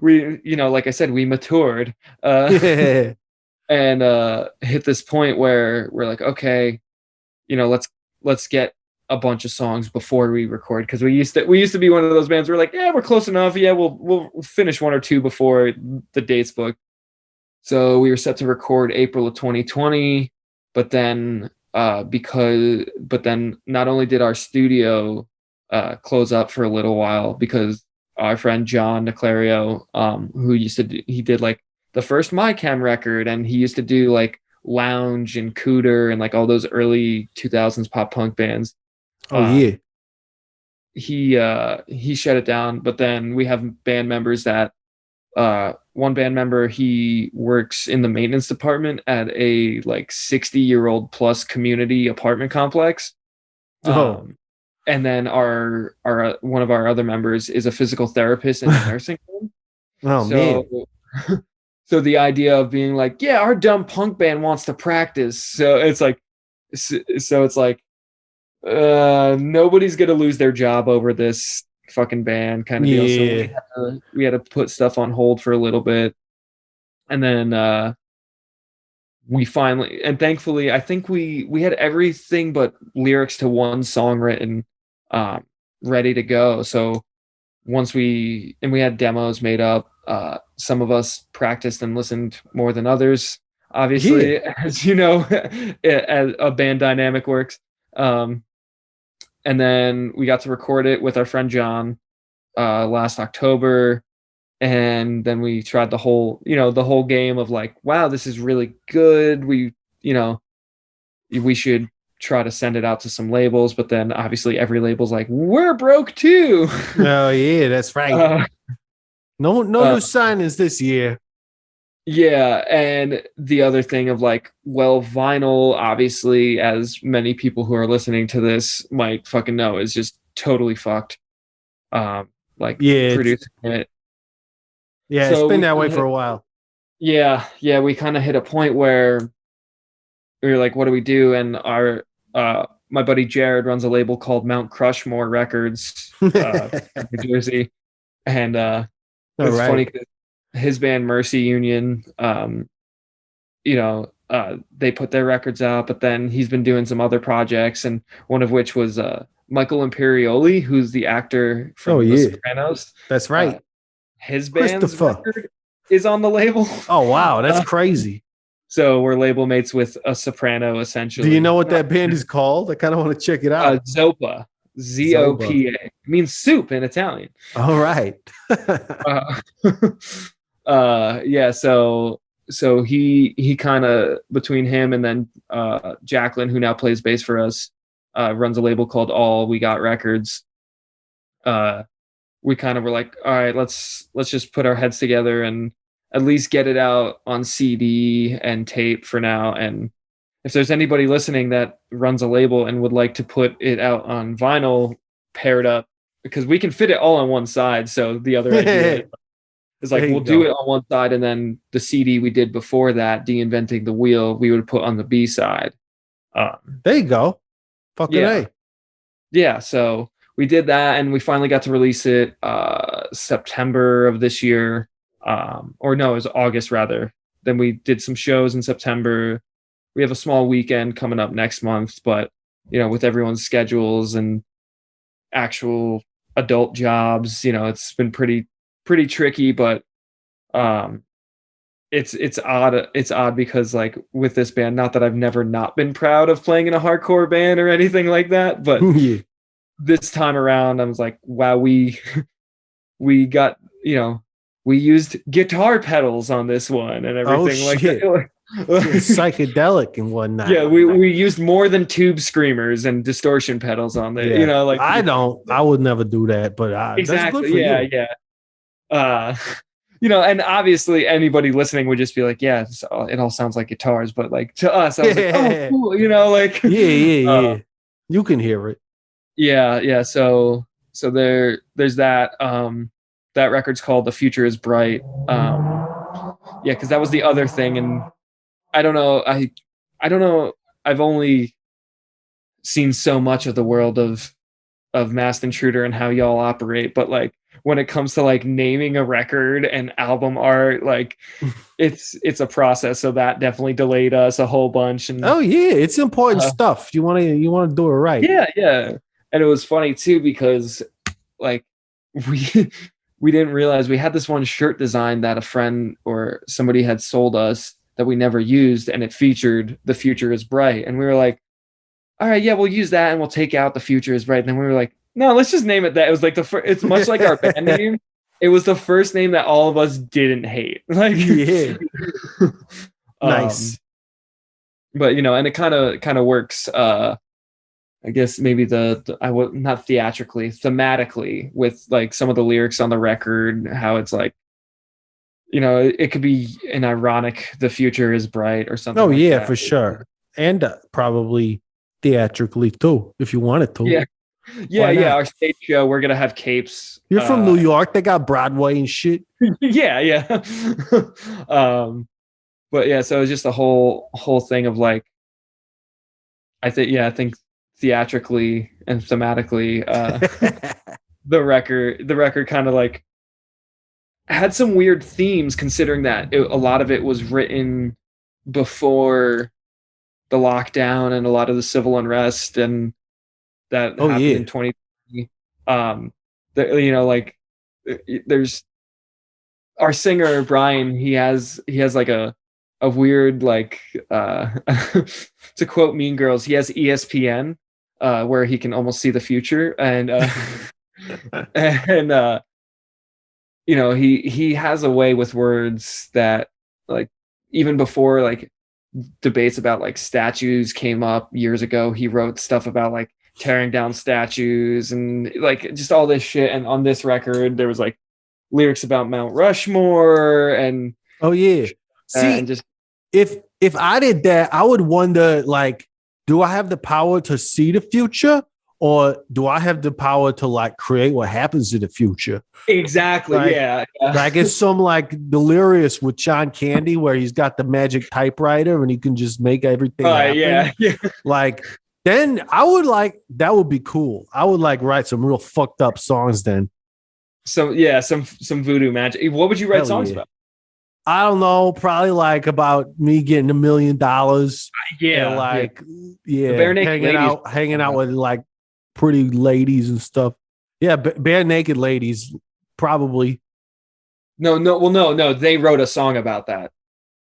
we, like I said, we matured. Yeah. And hit this point where we're like, okay, let's get a bunch of songs before we record, because we used to be one of those bands where we're like, yeah, we're close enough, yeah, we'll finish 1 or 2 before the date's booked. So we were set to record April of 2020, but then not only did our studio close up for a little while, because our friend John Niclario, who he did like the first MyCam record, and he used to do like Lounge and Cooter and like all those early 2000s pop punk bands. Oh yeah. He shut it down, but then we have band members that one band member, he works in the maintenance department at a like 60-year-old plus community apartment complex. And then our one of our other members is a physical therapist in a nursing home. Man. So the idea of being like, yeah, our dumb punk band wants to practice. So it's like nobody's gonna lose their job over this fucking band kind of deal. So we had to put stuff on hold for a little bit, and then we finally, and thankfully, I think we had everything but lyrics to one song written, ready to go. So once we had demos made up. Some of us practiced and listened more than others. obviously, as you know, as a band dynamic works. And then we got to record it with our friend John last October. And then we tried the whole game of like, wow, this is really good. We should try to send it out to some labels, but then obviously every label's like, we're broke too. Oh yeah, that's right. No new signings this year. Yeah, and the other thing of like, well, vinyl, obviously, as many people who are listening to this might fucking know, is just totally fucked. Producing it. Yeah, so it's been that way for a while. Yeah, we kind of hit a point where we were like, what do we do? And our my buddy Jared runs a label called Mount Crushmore Records, in New Jersey, and it's funny because his band Mercy Union, they put their records out, but then he's been doing some other projects, and one of which was Michael Imperioli, who's the actor from The Sopranos. That's right. His band's record is on the label. Oh wow, that's crazy. So we're label mates with a soprano, essentially. Do you know what that band is called? I kind of want to check it out. Zoppa. Zopa. It means soup in Italian. All right. So he kind of, between him and then Jacqueline, who now plays bass for us, runs a label called All We Got Records. We kind of were like, all right, let's just put our heads together and at least get it out on CD and tape for now. And if there's anybody listening that runs a label and would like to put it out on vinyl paired up, because we can fit it all on one side. So the other idea is like, we'll do it on one side, and then the CD we did before that, De-Inventing the Wheel, we would put on the B side. There you go. Fucking A. Yeah, so we did that, and we finally got to release it September of this year. Or no, it was August rather. Then we did some shows in September. We have a small weekend coming up next month, but with everyone's schedules and actual adult jobs, it's been pretty tricky, but it's odd. It's odd because like with this band, not that I've never not been proud of playing in a hardcore band or anything like that, but this time around I was like, wow, we got, we used guitar pedals on this one and everything like that. Psychedelic and whatnot. Yeah, we used more than tube screamers and distortion pedals on there. Yeah. I would never do that, but exactly. That's good for you. And obviously anybody listening would just be like, yeah, it all sounds like guitars, but like to us, I was like, oh, cool, yeah. You can hear it. Yeah. So there's that. That record's called The Future Is Bright. Because that was the other thing, and I don't know. I don't know. I've only seen so much of the world of Masked Intruder and how y'all operate, but like when it comes to like naming a record and album art, like it's a process. So that definitely delayed us a whole bunch. And it's important stuff. You want to do it right. Yeah. And it was funny too because like we didn't realize we had this one shirt design that a friend or somebody had sold us that we never used, and it featured The Future Is Bright. And we were like, all right, yeah, we'll use that and we'll take out The Future Is Bright. And then we were like, no, let's just name it that. It was like it's much like our band name. It was the first name that all of us didn't hate. Like, nice. But and it kind of works. I guess maybe not theatrically, thematically with like some of the lyrics on the record, how it's like, it could be an ironic, the future is bright or something. Oh, like yeah, that. for sure. And probably theatrically too, if you wanted to. Yeah. Our stage show, we're going to have capes. You're from New York. They got Broadway and shit. Yeah. But yeah, so it was just the whole thing of like, I think theatrically and thematically, the record kind of like had some weird themes, considering that a lot of it was written before the lockdown and a lot of the civil unrest and that happened in 2020. There's our singer Brian. He has like a a weird like to quote Mean Girls, he has ESPN where he can almost see the future, and and he has a way with words that, like, even before like debates about like statues came up years ago, he wrote stuff about like tearing down statues and like just all this shit. And on this record there was like lyrics about Mount Rushmore and Oh yeah. See, and just if I did that, I would wonder, like, do I have the power to see the future, or do I have the power to like create what happens in the future? exactly Like, yeah. Like it's some like Delirious with John Candy where he's got the magic typewriter and he can just make everything happen. Yeah. Like then I would like, that would be cool. I would like write some real fucked up songs then. Some voodoo magic. What would you write Hell songs yeah. about? I don't know, probably like about me getting $1 million. Yeah, and like The Bare Naked Ladies. hanging out with like pretty ladies and stuff. Yeah, bare naked ladies, probably. No. They wrote a song about that.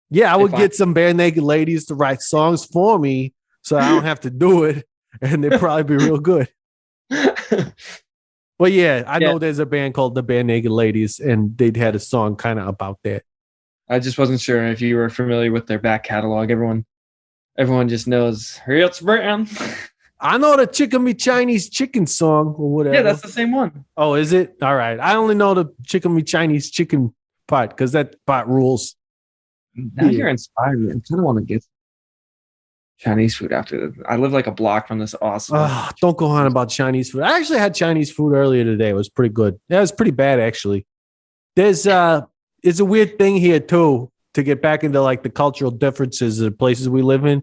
Yeah, I would get some bare naked ladies to write songs for me, so I don't have to do it, and they'd probably be real good. But yeah, I know there's a band called the Bare Naked Ladies, and they'd had a song kind of about that. I just wasn't sure if you were familiar with their back catalog. Everyone just knows it's brand. I know the Chicken Me Chinese Chicken song or whatever. Yeah, that's the same one. Oh, is it? All right. I only know the Chicken Me Chinese Chicken part because that part rules. Now you're inspiring me. I kind of want to get Chinese food after this. I live like a block from this awesome. Don't go on about Chinese food. I actually had Chinese food earlier today. It was pretty good. Yeah, it was pretty bad actually. There's it's a weird thing here too, to get back into like the cultural differences of the places we live in.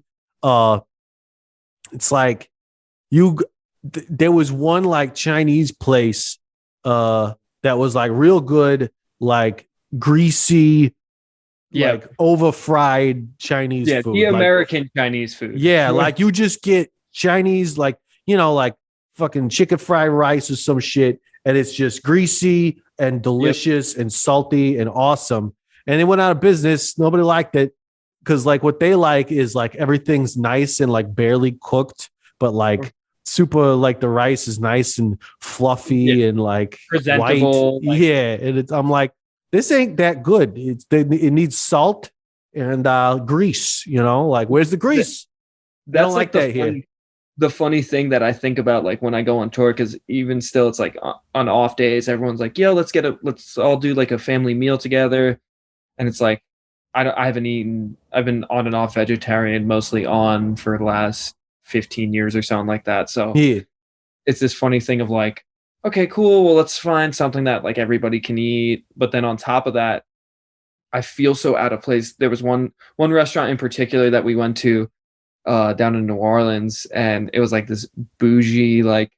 It's like there was one like Chinese place that was like real good, like greasy, like over fried Chinese food. The American Chinese food. Yeah, like you just get Chinese, like, like fucking chicken fried rice or some shit, and it's just greasy and delicious and salty and awesome. And they went out of business. Nobody liked it because like what they like is like everything's nice and like barely cooked, but like super, like the rice is nice and fluffy and like presentable. White. And I'm like, this ain't that good. It needs salt and grease. Like where's the grease? That's don't like that here. The funny thing that I think about, like when I go on tour, because even still, it's like on off days, everyone's like, "Yo, let's all do like a family meal together," and it's like, I haven't eaten. I've been on and off vegetarian, mostly on for the last 15 years or something like that. So it's this funny thing of like, okay, cool. Well, let's find something that like everybody can eat. But then on top of that, I feel so out of place. There was one restaurant in particular that we went to down in New Orleans, and it was like this bougie, like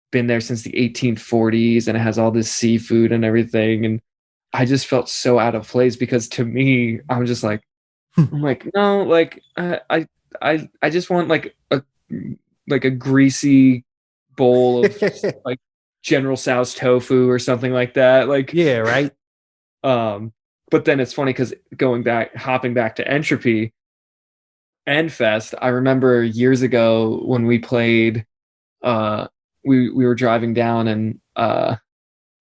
been there since the 1840s, and it has all this seafood and everything. And I just felt so out of place because to me, I'm just like, I'm like, no, like I just want like a greasy bowl of like General Tso's tofu or something like that. Like, yeah, right. But then it's funny because hopping back to Entropy and Fest, I remember years ago when we played, we were driving down, and I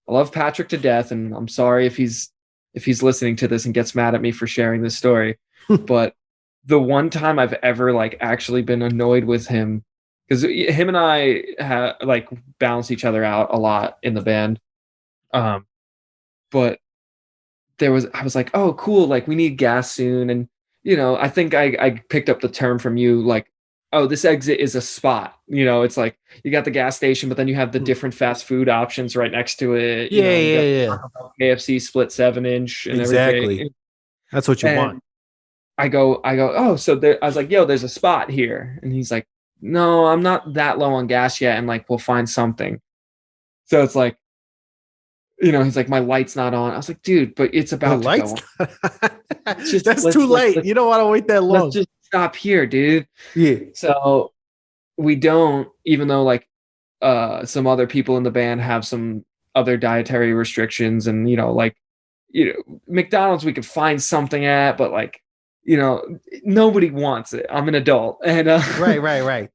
love Patrick to death, and I'm sorry if he's listening to this and gets mad at me for sharing this story. But the one time I've ever like actually been annoyed with him, because him and I like balance each other out a lot in the band. But I was like, oh, cool. Like we need gas soon. And, I think I picked up the term from you, like, oh, this exit is a spot. It's like you got the gas station, but then you have the different fast food options right next to it. Yeah. KFC split 7-inch and exactly. everything. That's what you want. I go, oh, so there, I was like, yo, there's a spot here. And he's like, no, I'm not that low on gas yet. And like, we'll find something. So it's like, he's like, my light's not on. I was like, dude, but it's about to go on. That's too late. You don't want to wait that long. Let's just stop here, dude. Yeah. So we don't, even though like some other people in the band have some other dietary restrictions, and like McDonald's we could find something at, but like nobody wants it. I'm an adult. And Right.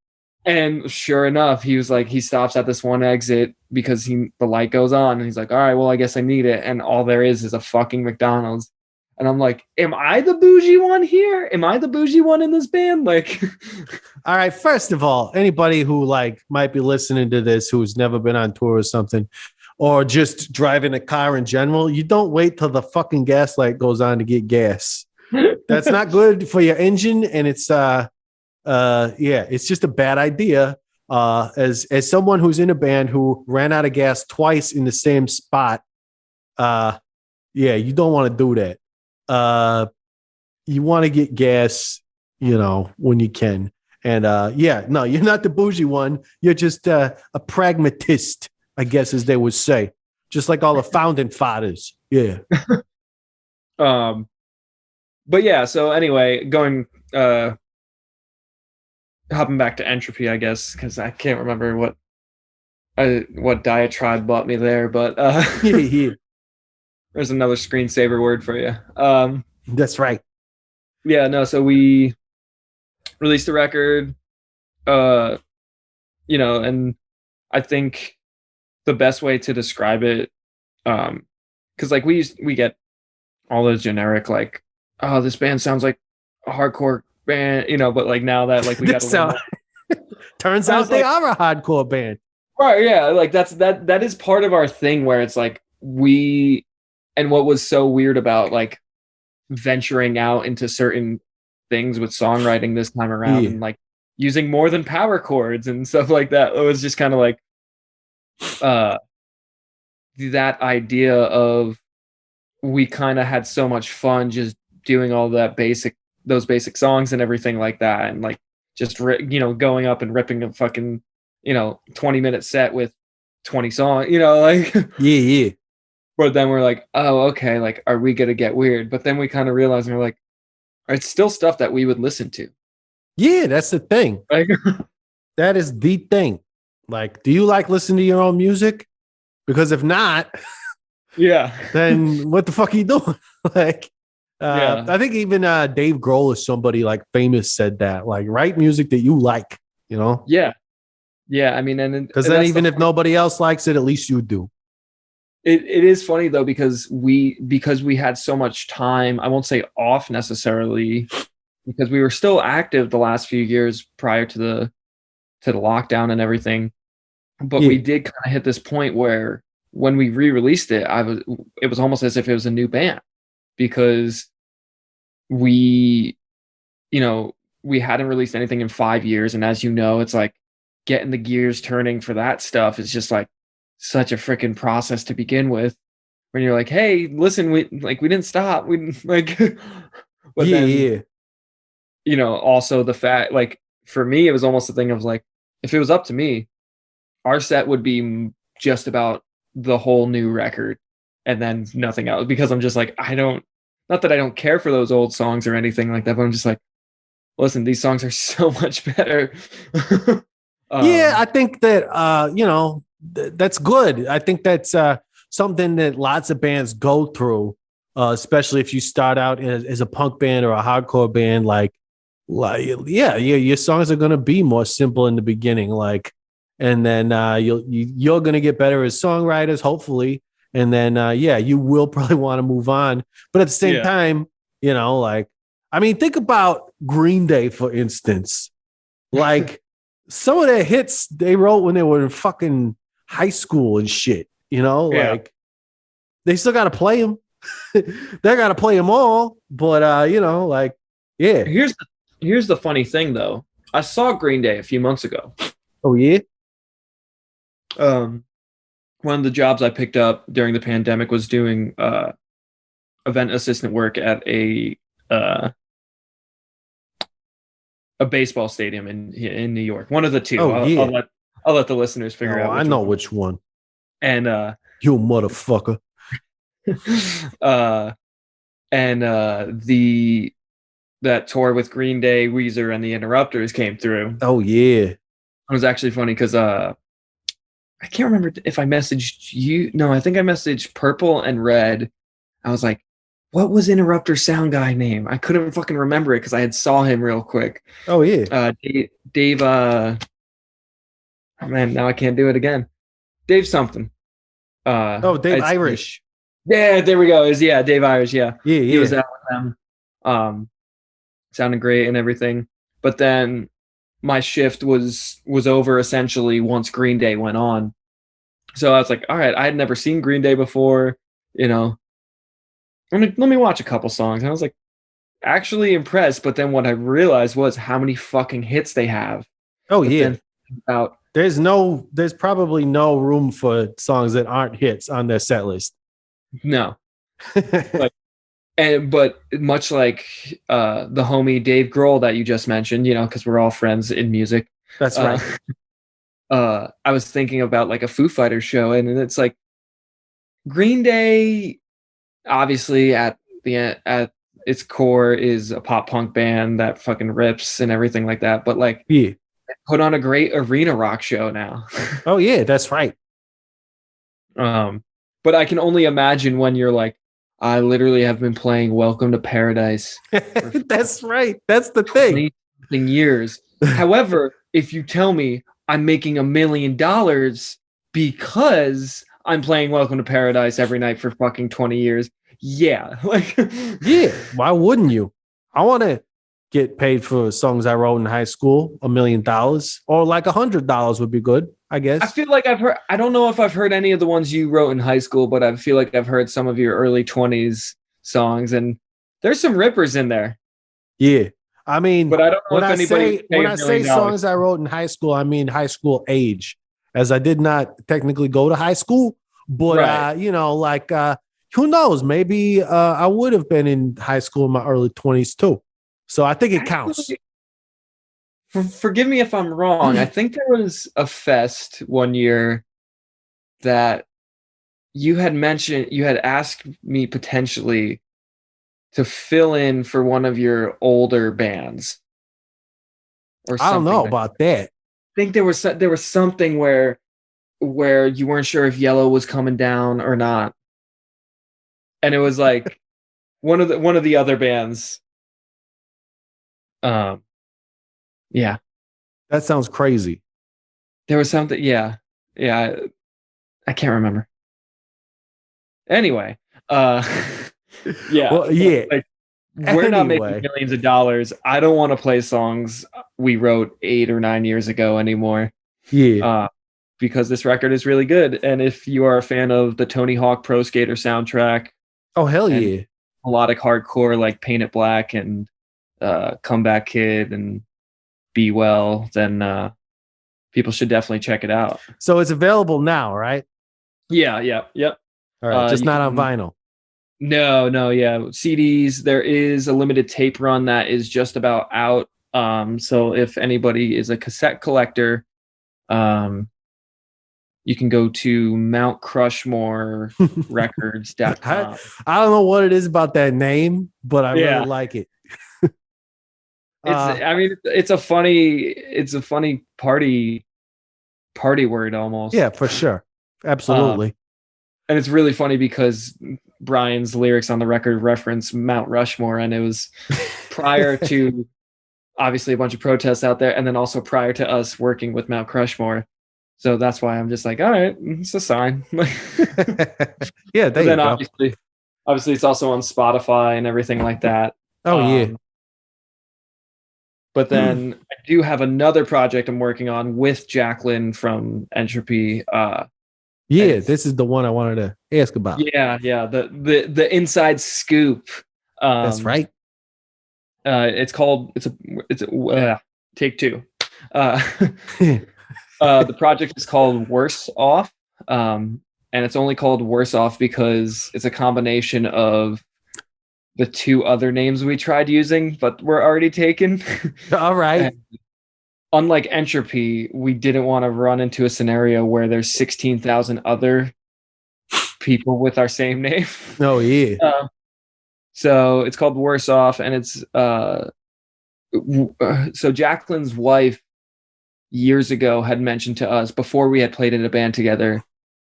And sure enough, he was like, he stops at this one exit because the light goes on, and he's like, all right, well, I guess I need it. And all there is a fucking McDonald's. And I'm like, am I the bougie one here? Am I the bougie one in this band? Like, all right. First of all, anybody who might be listening to this who's never been on tour or something, or just driving a car in general, you don't wait till the fucking gas light goes on to get gas. That's not good for your engine, and it's it's just a bad idea. As someone who's in a band who ran out of gas twice in the same spot, you don't want to do that. You want to get gas, when you can. And no, you're not the bougie one. You're just a pragmatist, I guess, as they would say, just like all the founding fathers. Yeah. But yeah, so anyway, hopping back to Entropy, I guess, because I can't remember what diatribe bought me there, but there's another screensaver word for you. That's right. Yeah, no, so we released the record, and I think the best way to describe it, because we get all those generic oh, this band sounds like a hardcore band, but now that we got turns out they are a hardcore band, right? Yeah, that is part of our thing where it's and what was so weird about venturing out into certain things with songwriting this time around, and using more than power chords and stuff like that. It was just kind of that idea of, we kind of had so much fun just doing all those basic songs and everything like that, and just going up and ripping a fucking 20-minute set with 20 songs, yeah. But then we're like, oh, okay, are we gonna get weird? But then we kind of realize, and we're like, it's still stuff that we would listen to. Yeah, that's the thing. That is the thing. Do you like listening to your own music? Because if not, yeah, then what the fuck are you doing? I think even Dave Grohl or somebody famous said that, write music that you like, Yeah. I mean, and because then even if nobody else likes it, at least you do. It is funny though, because we had so much time. I won't say off necessarily, because we were still active the last few years prior to the lockdown and everything. But we did kind of hit this point where when we re-released it, it was almost as if it was a new band, because we hadn't released anything in 5 years. And as you know, it's getting the gears turning for that stuff is just such a freaking process to begin with, when you're like, hey, listen, we didn't stop. We but then, also the fact, for me, it was almost a thing of if it was up to me, our set would be just about the whole new record and then nothing else, because I'm just not that I don't care for those old songs or anything like that, but I'm just listen, these songs are so much better. I think that that's good. I think that's something that lots of bands go through, especially if you start out as a punk band or a hardcore band. Your songs are going to be more simple in the beginning, and then you're going to get better as songwriters, hopefully, and then you will probably want to move on. But at the same time, think about Green Day, for instance. Some of their hits they wrote when they were in fucking high school and shit, they still got to play them. They got to play them all. But, Here's the funny thing, though. I saw Green Day a few months ago. Oh, yeah? One of the jobs I picked up during the pandemic was doing event assistant work at a baseball stadium in New York. One of the two. I'll let the listeners figure out. I know which one. And you motherfucker. That tour with Green Day, Weezer, and the Interrupters came through. Oh yeah. It was actually funny because I can't remember if I messaged you. No, I think I messaged Purple and Red. I was like, what was Interrupter sound guy name? I couldn't fucking remember it because I had saw him real quick. Oh yeah. Dave. Oh man, now I can't do it again. Dave something. Dave Irish. Yeah, there we go. Dave Irish. Yeah, Yeah. He was out with them. Sounded great and everything. But then my shift was over essentially once Green Day went on. So I was like, all right, I had never seen Green Day before. You know, let me watch a couple songs. And I was like, actually impressed. But then what I realized was how many fucking hits they have. Oh yeah. There's probably no room for songs that aren't hits on their set list. No. But much like the homie Dave Grohl that you just mentioned, you know, because we're all friends in music. That's right. I was thinking about like a Foo Fighters show, and it's like Green Day, obviously at its core is a pop punk band that fucking rips and everything like that. But like, yeah, put on a great arena rock show now. Oh yeah, that's right. But I can only imagine when you're like, I literally have been playing Welcome to Paradise. That's right. That's the thing. Years. However, if you tell me I'm making $1 million because I'm playing Welcome to Paradise every night for fucking 20 years, yeah. Like, yeah. Why wouldn't you? I want to get paid for songs I wrote in high school, $1 million, or like $100 would be good, I guess. I feel like I don't know if I've heard any of the ones you wrote in high school, but I feel like I've heard some of your early 20s songs, and there's some rippers in there. Yeah. I mean, but I don't know when I say songs I wrote in high school, I mean high school age, as I did not technically go to high school, but right. Who knows? Maybe I would have been in high school in my early 20s too. So I think it counts. Forgive me if I'm wrong. I think there was a fest one year that you had asked me potentially to fill in for one of your older bands. Or something. I don't know about that. I think there was something where you weren't sure if Yellow was coming down or not. And it was like one of the other bands. Yeah. That sounds crazy. There was something, yeah. I can't remember. Anyway, yeah. Well, yeah. Like, we're not making millions of dollars. I don't want to play songs we wrote 8 or 9 years ago anymore. Yeah. Because this record is really good. And if you are a fan of the Tony Hawk Pro Skater soundtrack, oh hell yeah, melodic hardcore like Paint It Black and Comeback Kid and Be Well, then people should definitely check it out. So it's available now, right? Yeah. Yep. All right, just not on vinyl. No, yeah. CDs, there is a limited tape run that is just about out. So if anybody is a cassette collector, you can go to mountcrushmorerecords.com. I don't know what it is about that name, but I really like it. It's a funny party word almost. Yeah, for sure. Absolutely. And it's really funny because Brian's lyrics on the record reference Mount Rushmore, and it was prior to obviously a bunch of protests out there, and then also prior to us working with Mount Crushmore. So that's why I'm just like, all right, it's a sign. Yeah, there you go. Obviously it's also on Spotify and everything like that. Oh yeah. But then I do have another project I'm working on with Jacqueline from Entropy. This is the one I wanted to ask about. Yeah. The inside scoop. That's right. It's called Take Two. The project is called Worse Off. And it's only called Worse Off because it's a combination of the 2 other names we tried using, but were already taken. All right. And unlike Entropy, we didn't want to run into a scenario where there's 16,000 other people with our same name. Oh, yeah. So it's called Worse Off, and it's so Jacqueline's wife years ago had mentioned to us before we had played in a band together.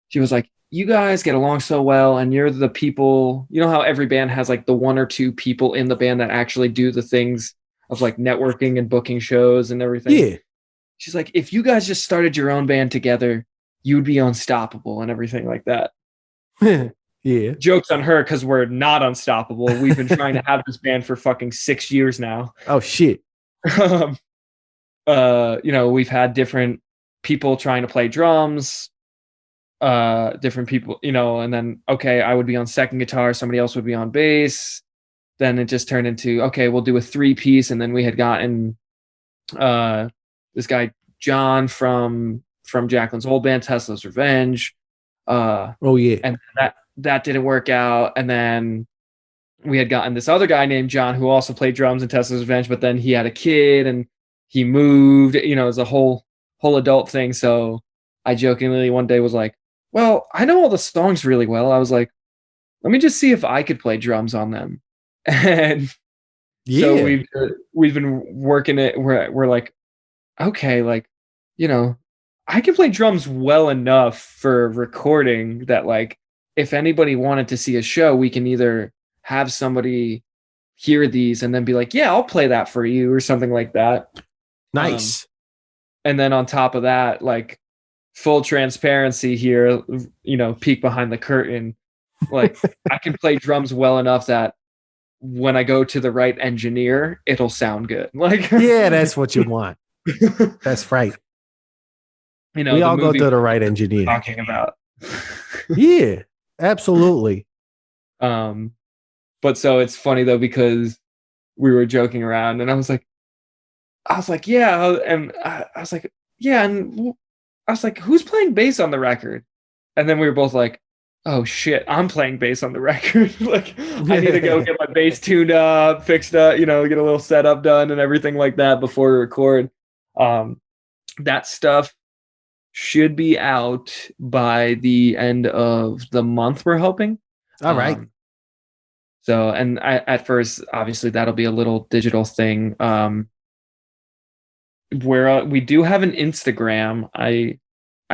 She was like, you guys get along so well, and you're the people, you know how every band has like the one or two people in the band that actually do the things of like networking and booking shows and everything. Yeah. She's like, if you guys just started your own band together, you'd be unstoppable and everything like that. Yeah. Joke's on her because we're not unstoppable. We've been trying to have this band for fucking 6 years now. Oh shit. We've had different people trying to play drums, different people, and then, okay, I would be on second guitar, somebody else would be on bass. Then it just turned into, okay, we'll do a 3-piece. And then we had gotten this guy, John from Jacqueline's old band, Tesla's Revenge. Oh yeah. And that didn't work out. And then we had gotten this other guy named John who also played drums in Tesla's Revenge, but then he had a kid and he moved, it was a whole adult thing. So I jokingly one day was like, well, I know all the songs really well. I was like, let me just see if I could play drums on them. And so we've been working it. We're like, okay, like, I can play drums well enough for recording that, like, if anybody wanted to see a show, we can either have somebody hear these and then be like, yeah, I'll play that for you or something like that. Nice. And then on top of that, like, full transparency here, peek behind the curtain. Like, I can play drums well enough that when I go to the right engineer, it'll sound good. Like, yeah, that's what you want. That's right. We all go to the right engineer. Talking about. Yeah, absolutely. But so it's funny though, because we were joking around and I was like, yeah. And I was like, yeah. And I was like, who's playing bass on the record? And then we were both like, oh shit, I'm playing bass on the record. Like, I need to go get my bass tuned up, fixed up, get a little setup done and everything like that before we record. That stuff should be out by the end of the month, we're hoping. All right. So, and at first, obviously, that'll be a little digital thing. Where we do have an Instagram. I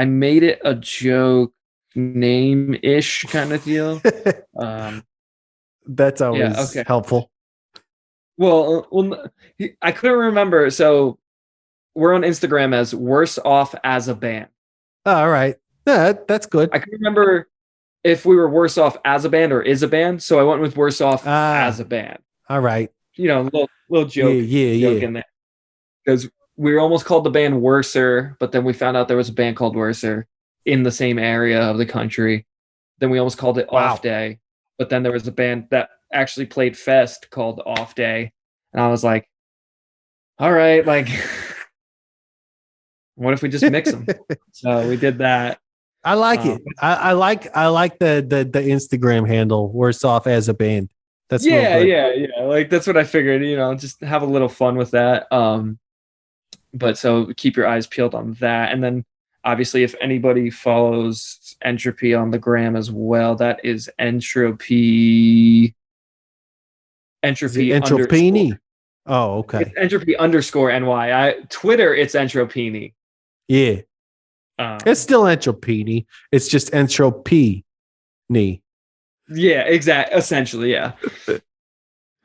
made it a joke name-ish kind of deal. That's always helpful. Well, I couldn't remember. So we're on Instagram as Worse Off as a Band. All right. Yeah, that's good. I couldn't remember if we were worse off as a band or is a band. So I went with Worse Off as a Band. All right. Little joke, joke in there. Because we were almost called the band Worser, but then we found out there was a band called Worser in the same area of the country. Then we almost called it Off Day, but then there was a band that actually played Fest called Off Day. And I was like, all right, like, what if we just mix them? So we did that. I like it. I like the Instagram handle, Worse Off as a Band. That's yeah. Like, that's what I figured, just have a little fun with that. But so keep your eyes peeled on that. And then obviously if anybody follows Entropy on the gram as well, that is Entropy. Entropini. Oh, okay. It's Entropy _NY. Twitter, it's Entropini. Yeah. It's still Entropini. It's just Entropy. Yeah, exactly. Essentially, yeah.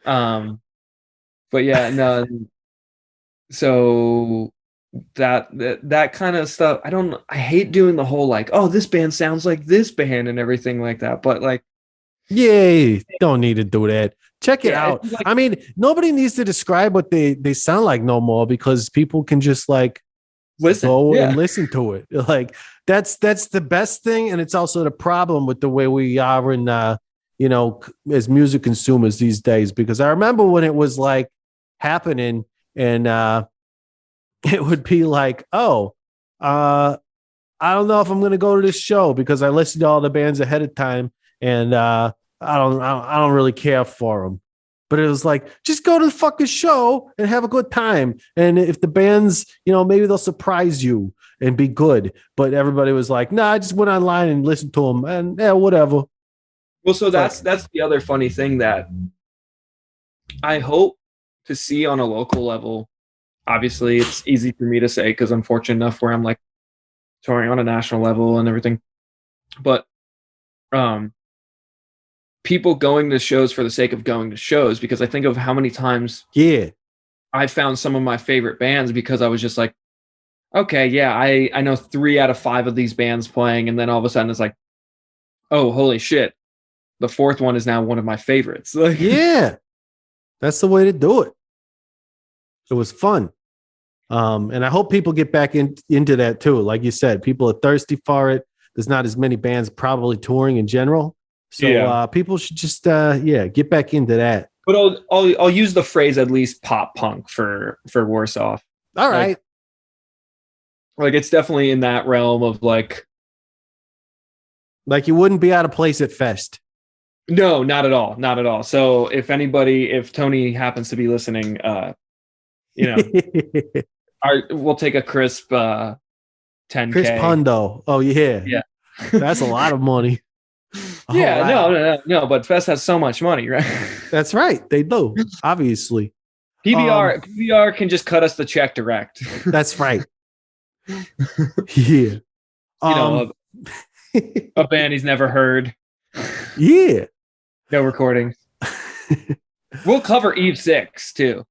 But yeah, no. So that kind of stuff. I hate doing the whole like, oh, this band sounds like this band and everything like that. But like, yeah, don't need to do that. Check it out. Like, I mean, nobody needs to describe what they sound like no more, because people can just like go and listen to it. Like that's the best thing, and it's also the problem with the way we are in as music consumers these days. Because I remember when it was like happening, and it would be like, oh, I don't know if I'm going to go to this show because I listened to all the bands ahead of time, and I don't really care for them. But it was like, just go to the fucking show and have a good time. And if the bands, maybe they'll surprise you and be good. But everybody was like, nah, I just went online and listened to them, and whatever. Well, so that's the other funny thing that I hope to see on a local level. Obviously, it's easy for me to say because I'm fortunate enough where I'm like touring on a national level and everything. But people going to shows for the sake of going to shows, because I think of how many times I found some of my favorite bands because I was just like, okay, yeah, I know 3 out of 5 of these bands playing, and then all of a sudden it's like, oh, holy shit, the 4th one is now one of my favorites. Yeah, that's the way to do it. It was fun. And I hope people get back into that too. Like you said, people are thirsty for it. There's not as many bands probably touring in general. So people should just get back into that. But I'll use the phrase at least pop punk for Worse Off. All right. Like it's definitely in that realm of like you wouldn't be out of place at Fest. No, not at all. Not at all. So if Tony happens to be listening, we'll take a crisp 10K. Crisp hundo. Oh yeah. Yeah. That's a lot of money. Yeah, wow. No, but Fest has so much money, right? That's right. They do, obviously. PBR can just cut us the check direct. That's right. Yeah. A band he's never heard. Yeah. No recording. We'll cover Eve 6 too.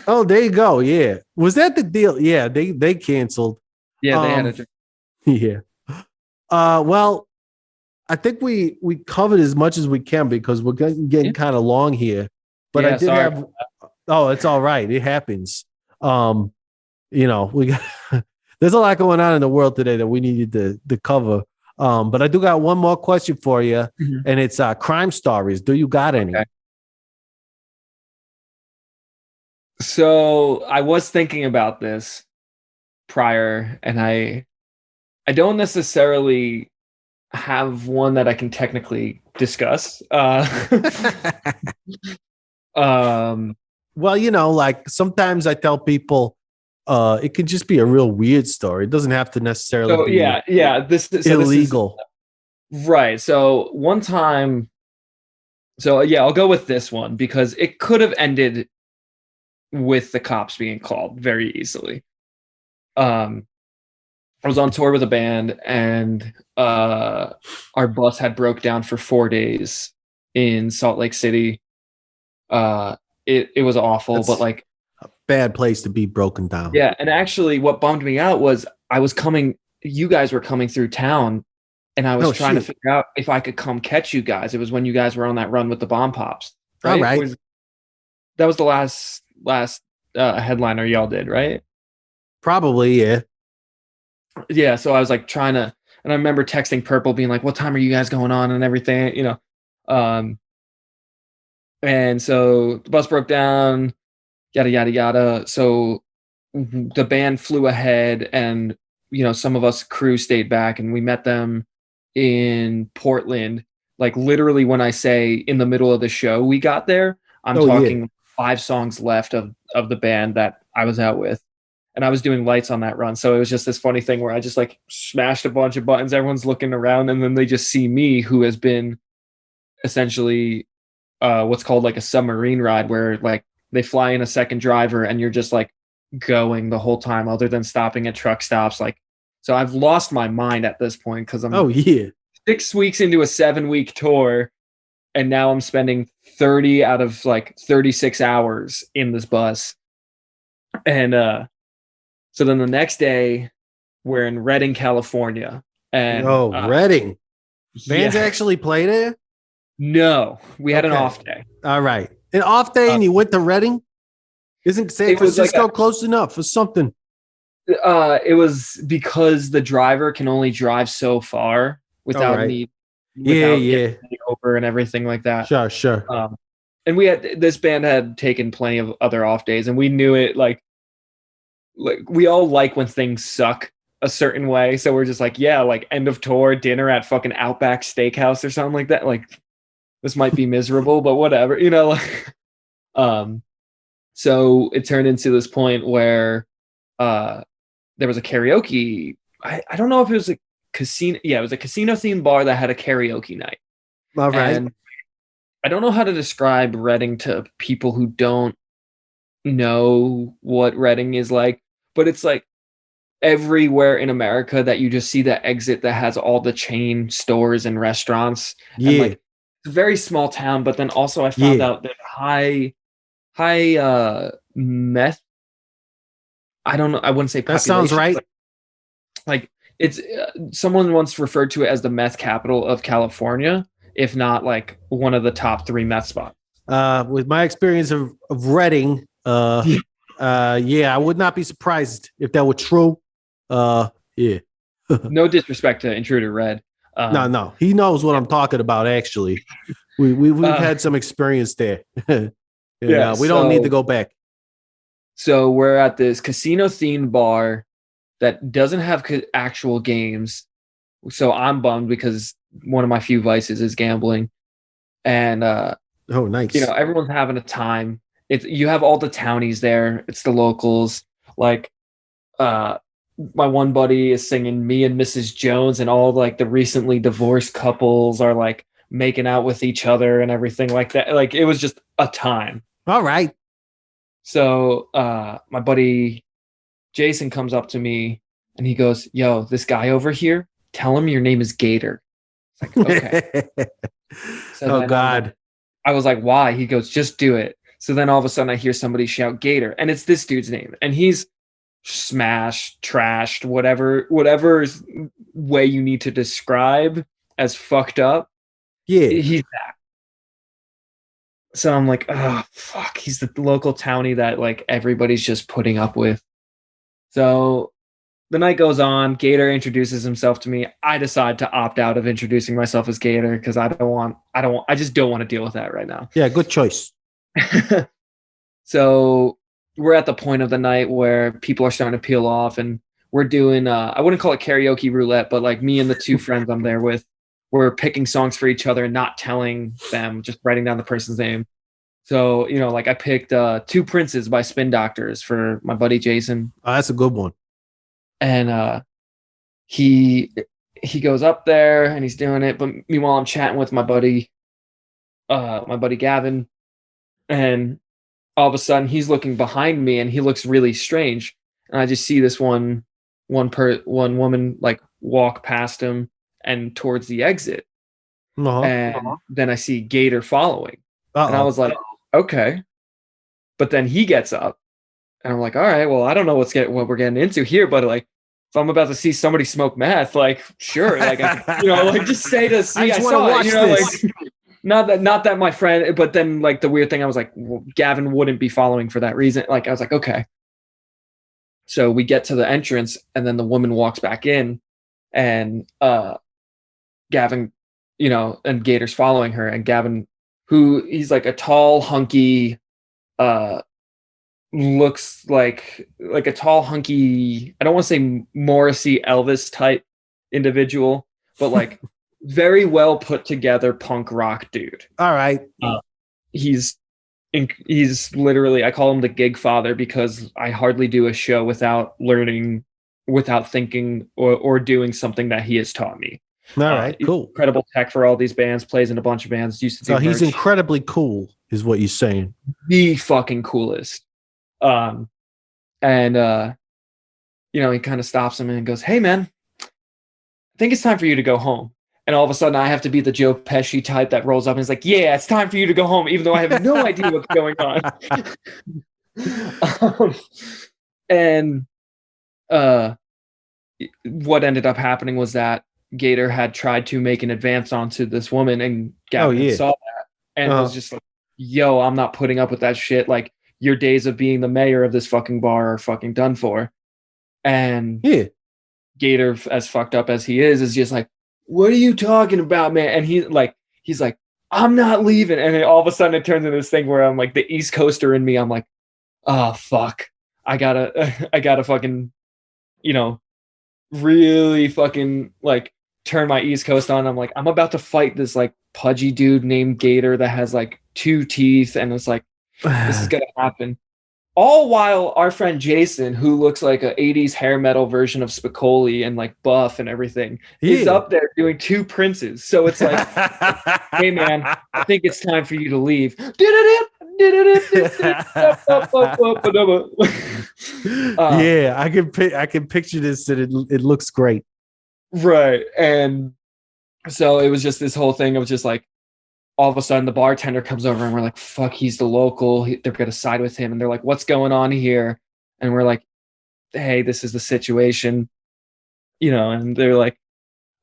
Oh, there you go. Yeah. Was that the deal? Yeah, they canceled. Yeah, they had a yeah. Well, I think we covered as much as we can because we're getting kind of long here. But I did have. Oh, it's all right. It happens. We got. There's a lot going on in the world today that we needed to cover. But I do got one more question for you, and it's crime stories. Do you got any? Okay. So I was thinking about this prior, and I don't necessarily have one that I can technically discuss. Well, like sometimes I tell people it can just be a real weird story. It doesn't have to necessarily be illegal. Right. So one time, I'll go with this one because it could have ended with the cops being called very easily. I was on tour with a band, and our bus had broke down for 4 days in Salt Lake City. It was awful, but like a bad place to be broken down. Yeah, and actually, what bummed me out was you guys were coming through town, and I was trying to figure out if I could come catch you guys. It was when you guys were on that run with the Bomb Pops. Right? All right. That was the last headliner y'all did, right? Probably, yeah. Yeah, so I was like trying to, and I remember texting Purple being like, what time are you guys going on and everything, and so the bus broke down, yada, yada, yada. So the band flew ahead, and, some of us crew stayed back, and we met them in Portland. Like literally when I say in the middle of the show we got there, I'm talking 5 songs left of the band that I was out with. And I was doing lights on that run. So it was just this funny thing where I just like smashed a bunch of buttons. Everyone's looking around, and then they just see me, who has been essentially what's called like a submarine ride, where like they fly in a second driver and you're just like going the whole time other than stopping at truck stops. Like, so I've lost my mind at this point because I'm 6 weeks into a 7-week tour. And now I'm spending 30 out of like 36 hours in this bus. And, so then the next day, we're in Redding, California. And Redding. Bands actually play there? No, we had an off day. All right. An off day and you went to Redding? Isn't San Francisco close enough for something? It was because the driver can only drive so far without getting over and everything like that. Sure. And this band had taken plenty of other off days, and we knew it like we all like when things suck a certain way. So we're just like, yeah, like end of tour, dinner at fucking Outback Steakhouse or something like that. Like this might be miserable, but whatever, so it turned into this point where there was a karaoke. I don't know if it was a casino. Yeah, it was a casino themed bar that had a karaoke night. All right. And I don't know how to describe Redding to people who don't know what Redding is like. But it's like everywhere in America that you just see the exit that has all the chain stores and restaurants. Yeah. And like it's a very small town, but then also I found out that high meth. I don't know. I wouldn't say that sounds right. Like it's someone once referred to it as the meth capital of California, if not like one of the top 3 meth spots. With my experience of Reading, I would not be surprised if that were true. Yeah. No disrespect to Intruder Red. No, he knows what I'm talking about. Actually, we've had some experience there. We don't need to go back. So we're at this casino themed bar that doesn't have actual games. So I'm bummed because one of my few vices is gambling. And oh, nice. You know, everyone's having a time. You have all the townies there. It's the locals. Like my one buddy is singing Me and Mrs. Jones, and all like the recently divorced couples are like making out with each other and everything like that. Like it was just a time. All right. So my buddy Jason comes up to me and he goes, "Yo, this guy over here, tell him your name is Gator." It's like, okay. So God. I was like, why? He goes, just do it. So then all of a sudden I hear somebody shout Gator, and it's this dude's name. And he's smashed, trashed, whatever way you need to describe as fucked up. Yeah. He's that. So I'm like, oh, fuck. He's the local townie that like everybody's just putting up with. So the night goes on. Gator introduces himself to me. I decide to opt out of introducing myself as Gator because I just don't want to deal with that right now. Yeah, good choice. So we're at the point of the night where people are starting to peel off, and we're doing, I wouldn't call it karaoke roulette, but like me and the 2 friends I'm there with, we're picking songs for each other and not telling them, just writing down the person's name. So, you know, like I picked 2 Princes by Spin Doctors for my buddy Jason. Oh, that's a good one. And he goes up there and he's doing it, but meanwhile I'm chatting with my buddy Gavin, and all of a sudden he's looking behind me and he looks really strange, and I just see this one woman like walk past him and towards the exit. And then I see Gator following. And I was like, okay. But then he gets up and I'm like, all right, well, I don't know what we're getting into here, but like, if I'm about to see somebody smoke meth, like, sure, like, like just say to see, I saw it, this. Like, not that my friend, but then like the weird thing, I was like, well, Gavin wouldn't be following for that reason. Like, I was like, okay. So we get to the entrance, and then the woman walks back in, and Gavin, and Gator's following her, and Gavin, he's like a tall, hunky, looks like a tall, hunky, I don't want to say Morrissey Elvis type individual, but like very well put together punk rock dude. All right. He's literally, I call him the gig father because I hardly do a show without learning, without thinking or doing something that he has taught me. All right, cool. Incredible tech for all these bands, plays in a bunch of bands. Used to do he's incredibly cool, is what you're saying. The fucking coolest. He kind of stops him and goes, "Hey, man, I think it's time for you to go home." And all of a sudden, I have to be the Joe Pesci type that rolls up and is like, "Yeah, it's time for you to go home," even though I have no idea what's going on. What ended up happening was that Gator had tried to make an advance onto this woman, and Gavin saw that and was just like, "Yo, I'm not putting up with that shit. Like, your days of being the mayor of this fucking bar are fucking done for." And Gator, as fucked up as he is just like, "What are you talking about, man?" And he's like, "I'm not leaving." And then all of a sudden it turns into this thing where I'm like, the East Coaster in me, I'm like, oh fuck, I gotta fucking, really fucking like turn my East Coast on. I'm like, I'm about to fight this like pudgy dude named Gator that has like 2 teeth, and it's like, this is gonna happen. All while our friend Jason, who looks like a 80s hair metal version of Spicoli and like buff and everything, is up there doing 2 Princes. So it's like, "Hey man, I think it's time for you to leave." Yeah, I can picture this, and it looks great. Right. And so it was just this whole thing of just like, all of a sudden the bartender comes over and we're like, fuck, he's the local. They're going to side with him. And they're like, what's going on here? And we're like, hey, this is the situation, and they're like,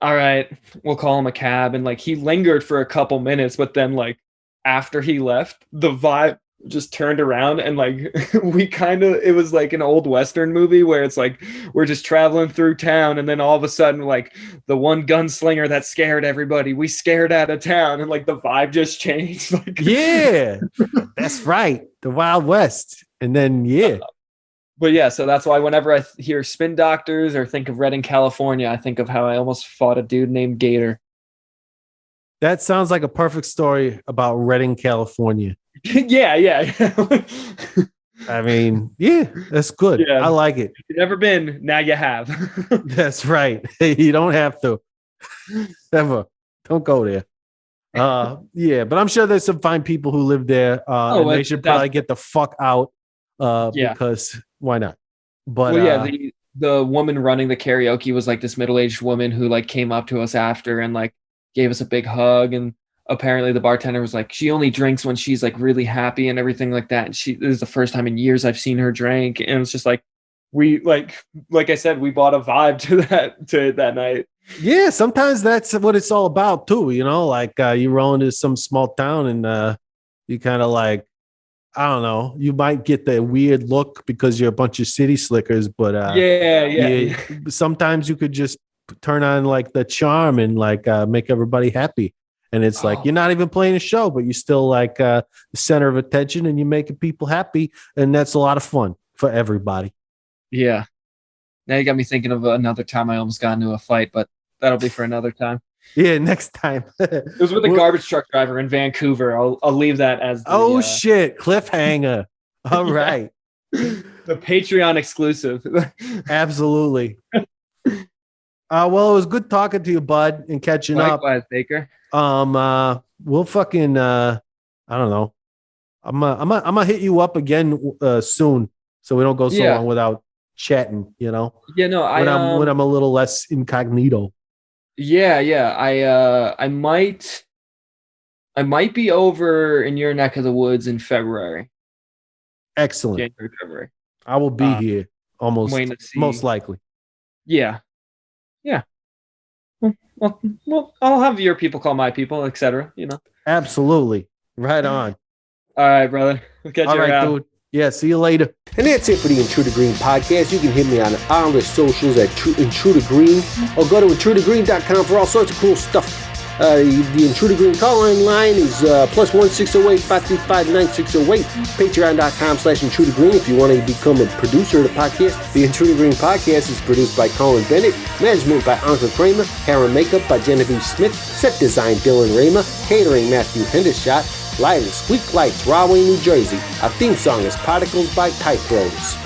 all right, we'll call him a cab. And like, he lingered for a couple minutes, but then like after he left, the vibe just turned around and like it was like an old Western movie where it's like we're just traveling through town and then all of a sudden like the one gunslinger that scared everybody, we scared out of town, and like the vibe just changed. Like, yeah, that's right, the Wild West. And then but yeah, so that's why whenever I hear Spin Doctors or think of Redding, California, I think of how I almost fought a dude named Gator. That sounds like a perfect story about Redding, California. Yeah. I mean, yeah, that's good. Yeah. I like it. If you've never been, now you have. That's right. You don't have to. Never. Don't go there. Yeah, but I'm sure there's some fine people who live there. And they should probably get the fuck out. Because why not? But the woman running the karaoke was like this middle-aged woman who like came up to us after and like gave us a big hug, and apparently the bartender was like, she only drinks when she's like really happy and everything like that, and this is the first time in years I've seen her drink. And it's just like, we like I said, we bought a vibe to that night. Yeah, sometimes that's what it's all about too, like you roll into some small town and you kind of like, I don't know, you might get the weird look because you're a bunch of city slickers, but yeah. Sometimes you could just turn on like the charm and like make everybody happy. And it's like, you're not even playing a show, but you're still like the center of attention and you're making people happy. And that's a lot of fun for everybody. Yeah. Now you got me thinking of another time I almost got into a fight, but that'll be for another time. Yeah, next time. It was with a garbage truck driver in Vancouver. I'll leave that as the, shit, cliffhanger. All right. The Patreon exclusive. Absolutely. Well, it was good talking to you, bud, and catching up. Likewise, Baker. We'll fucking I don't know. I'm gonna hit you up again soon, so we don't go so long without chatting. Yeah, no, when I'm a little less incognito. Yeah. I might be over in your neck of the woods in February. Excellent. January, February. I will be here most likely. Yeah. Well, I'll have your people call my people, etc. Absolutely. Right on. All right, brother. We'll catch you around. Dude. Yeah, see you later. And that's it for the Intruder Green Podcast. You can hit me on all the socials at Intruder Green, or go to intrudergreen.com for all sorts of cool stuff. The Intruder Green call-in line is +1 608-535-9608. Patreon.com/Intruder Green if you want to become a producer of the podcast. The Intruder Green Podcast is produced by Colin Bennet, management by Anka Kramer, hair and makeup by Genevieve Smith, set design Dylan Raymer, catering Matthew Hendershot, lighting Squeak Lights, Rahway, New Jersey. Our theme song is Particles by Type Bros.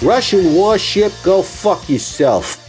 Russian warship, go fuck yourself.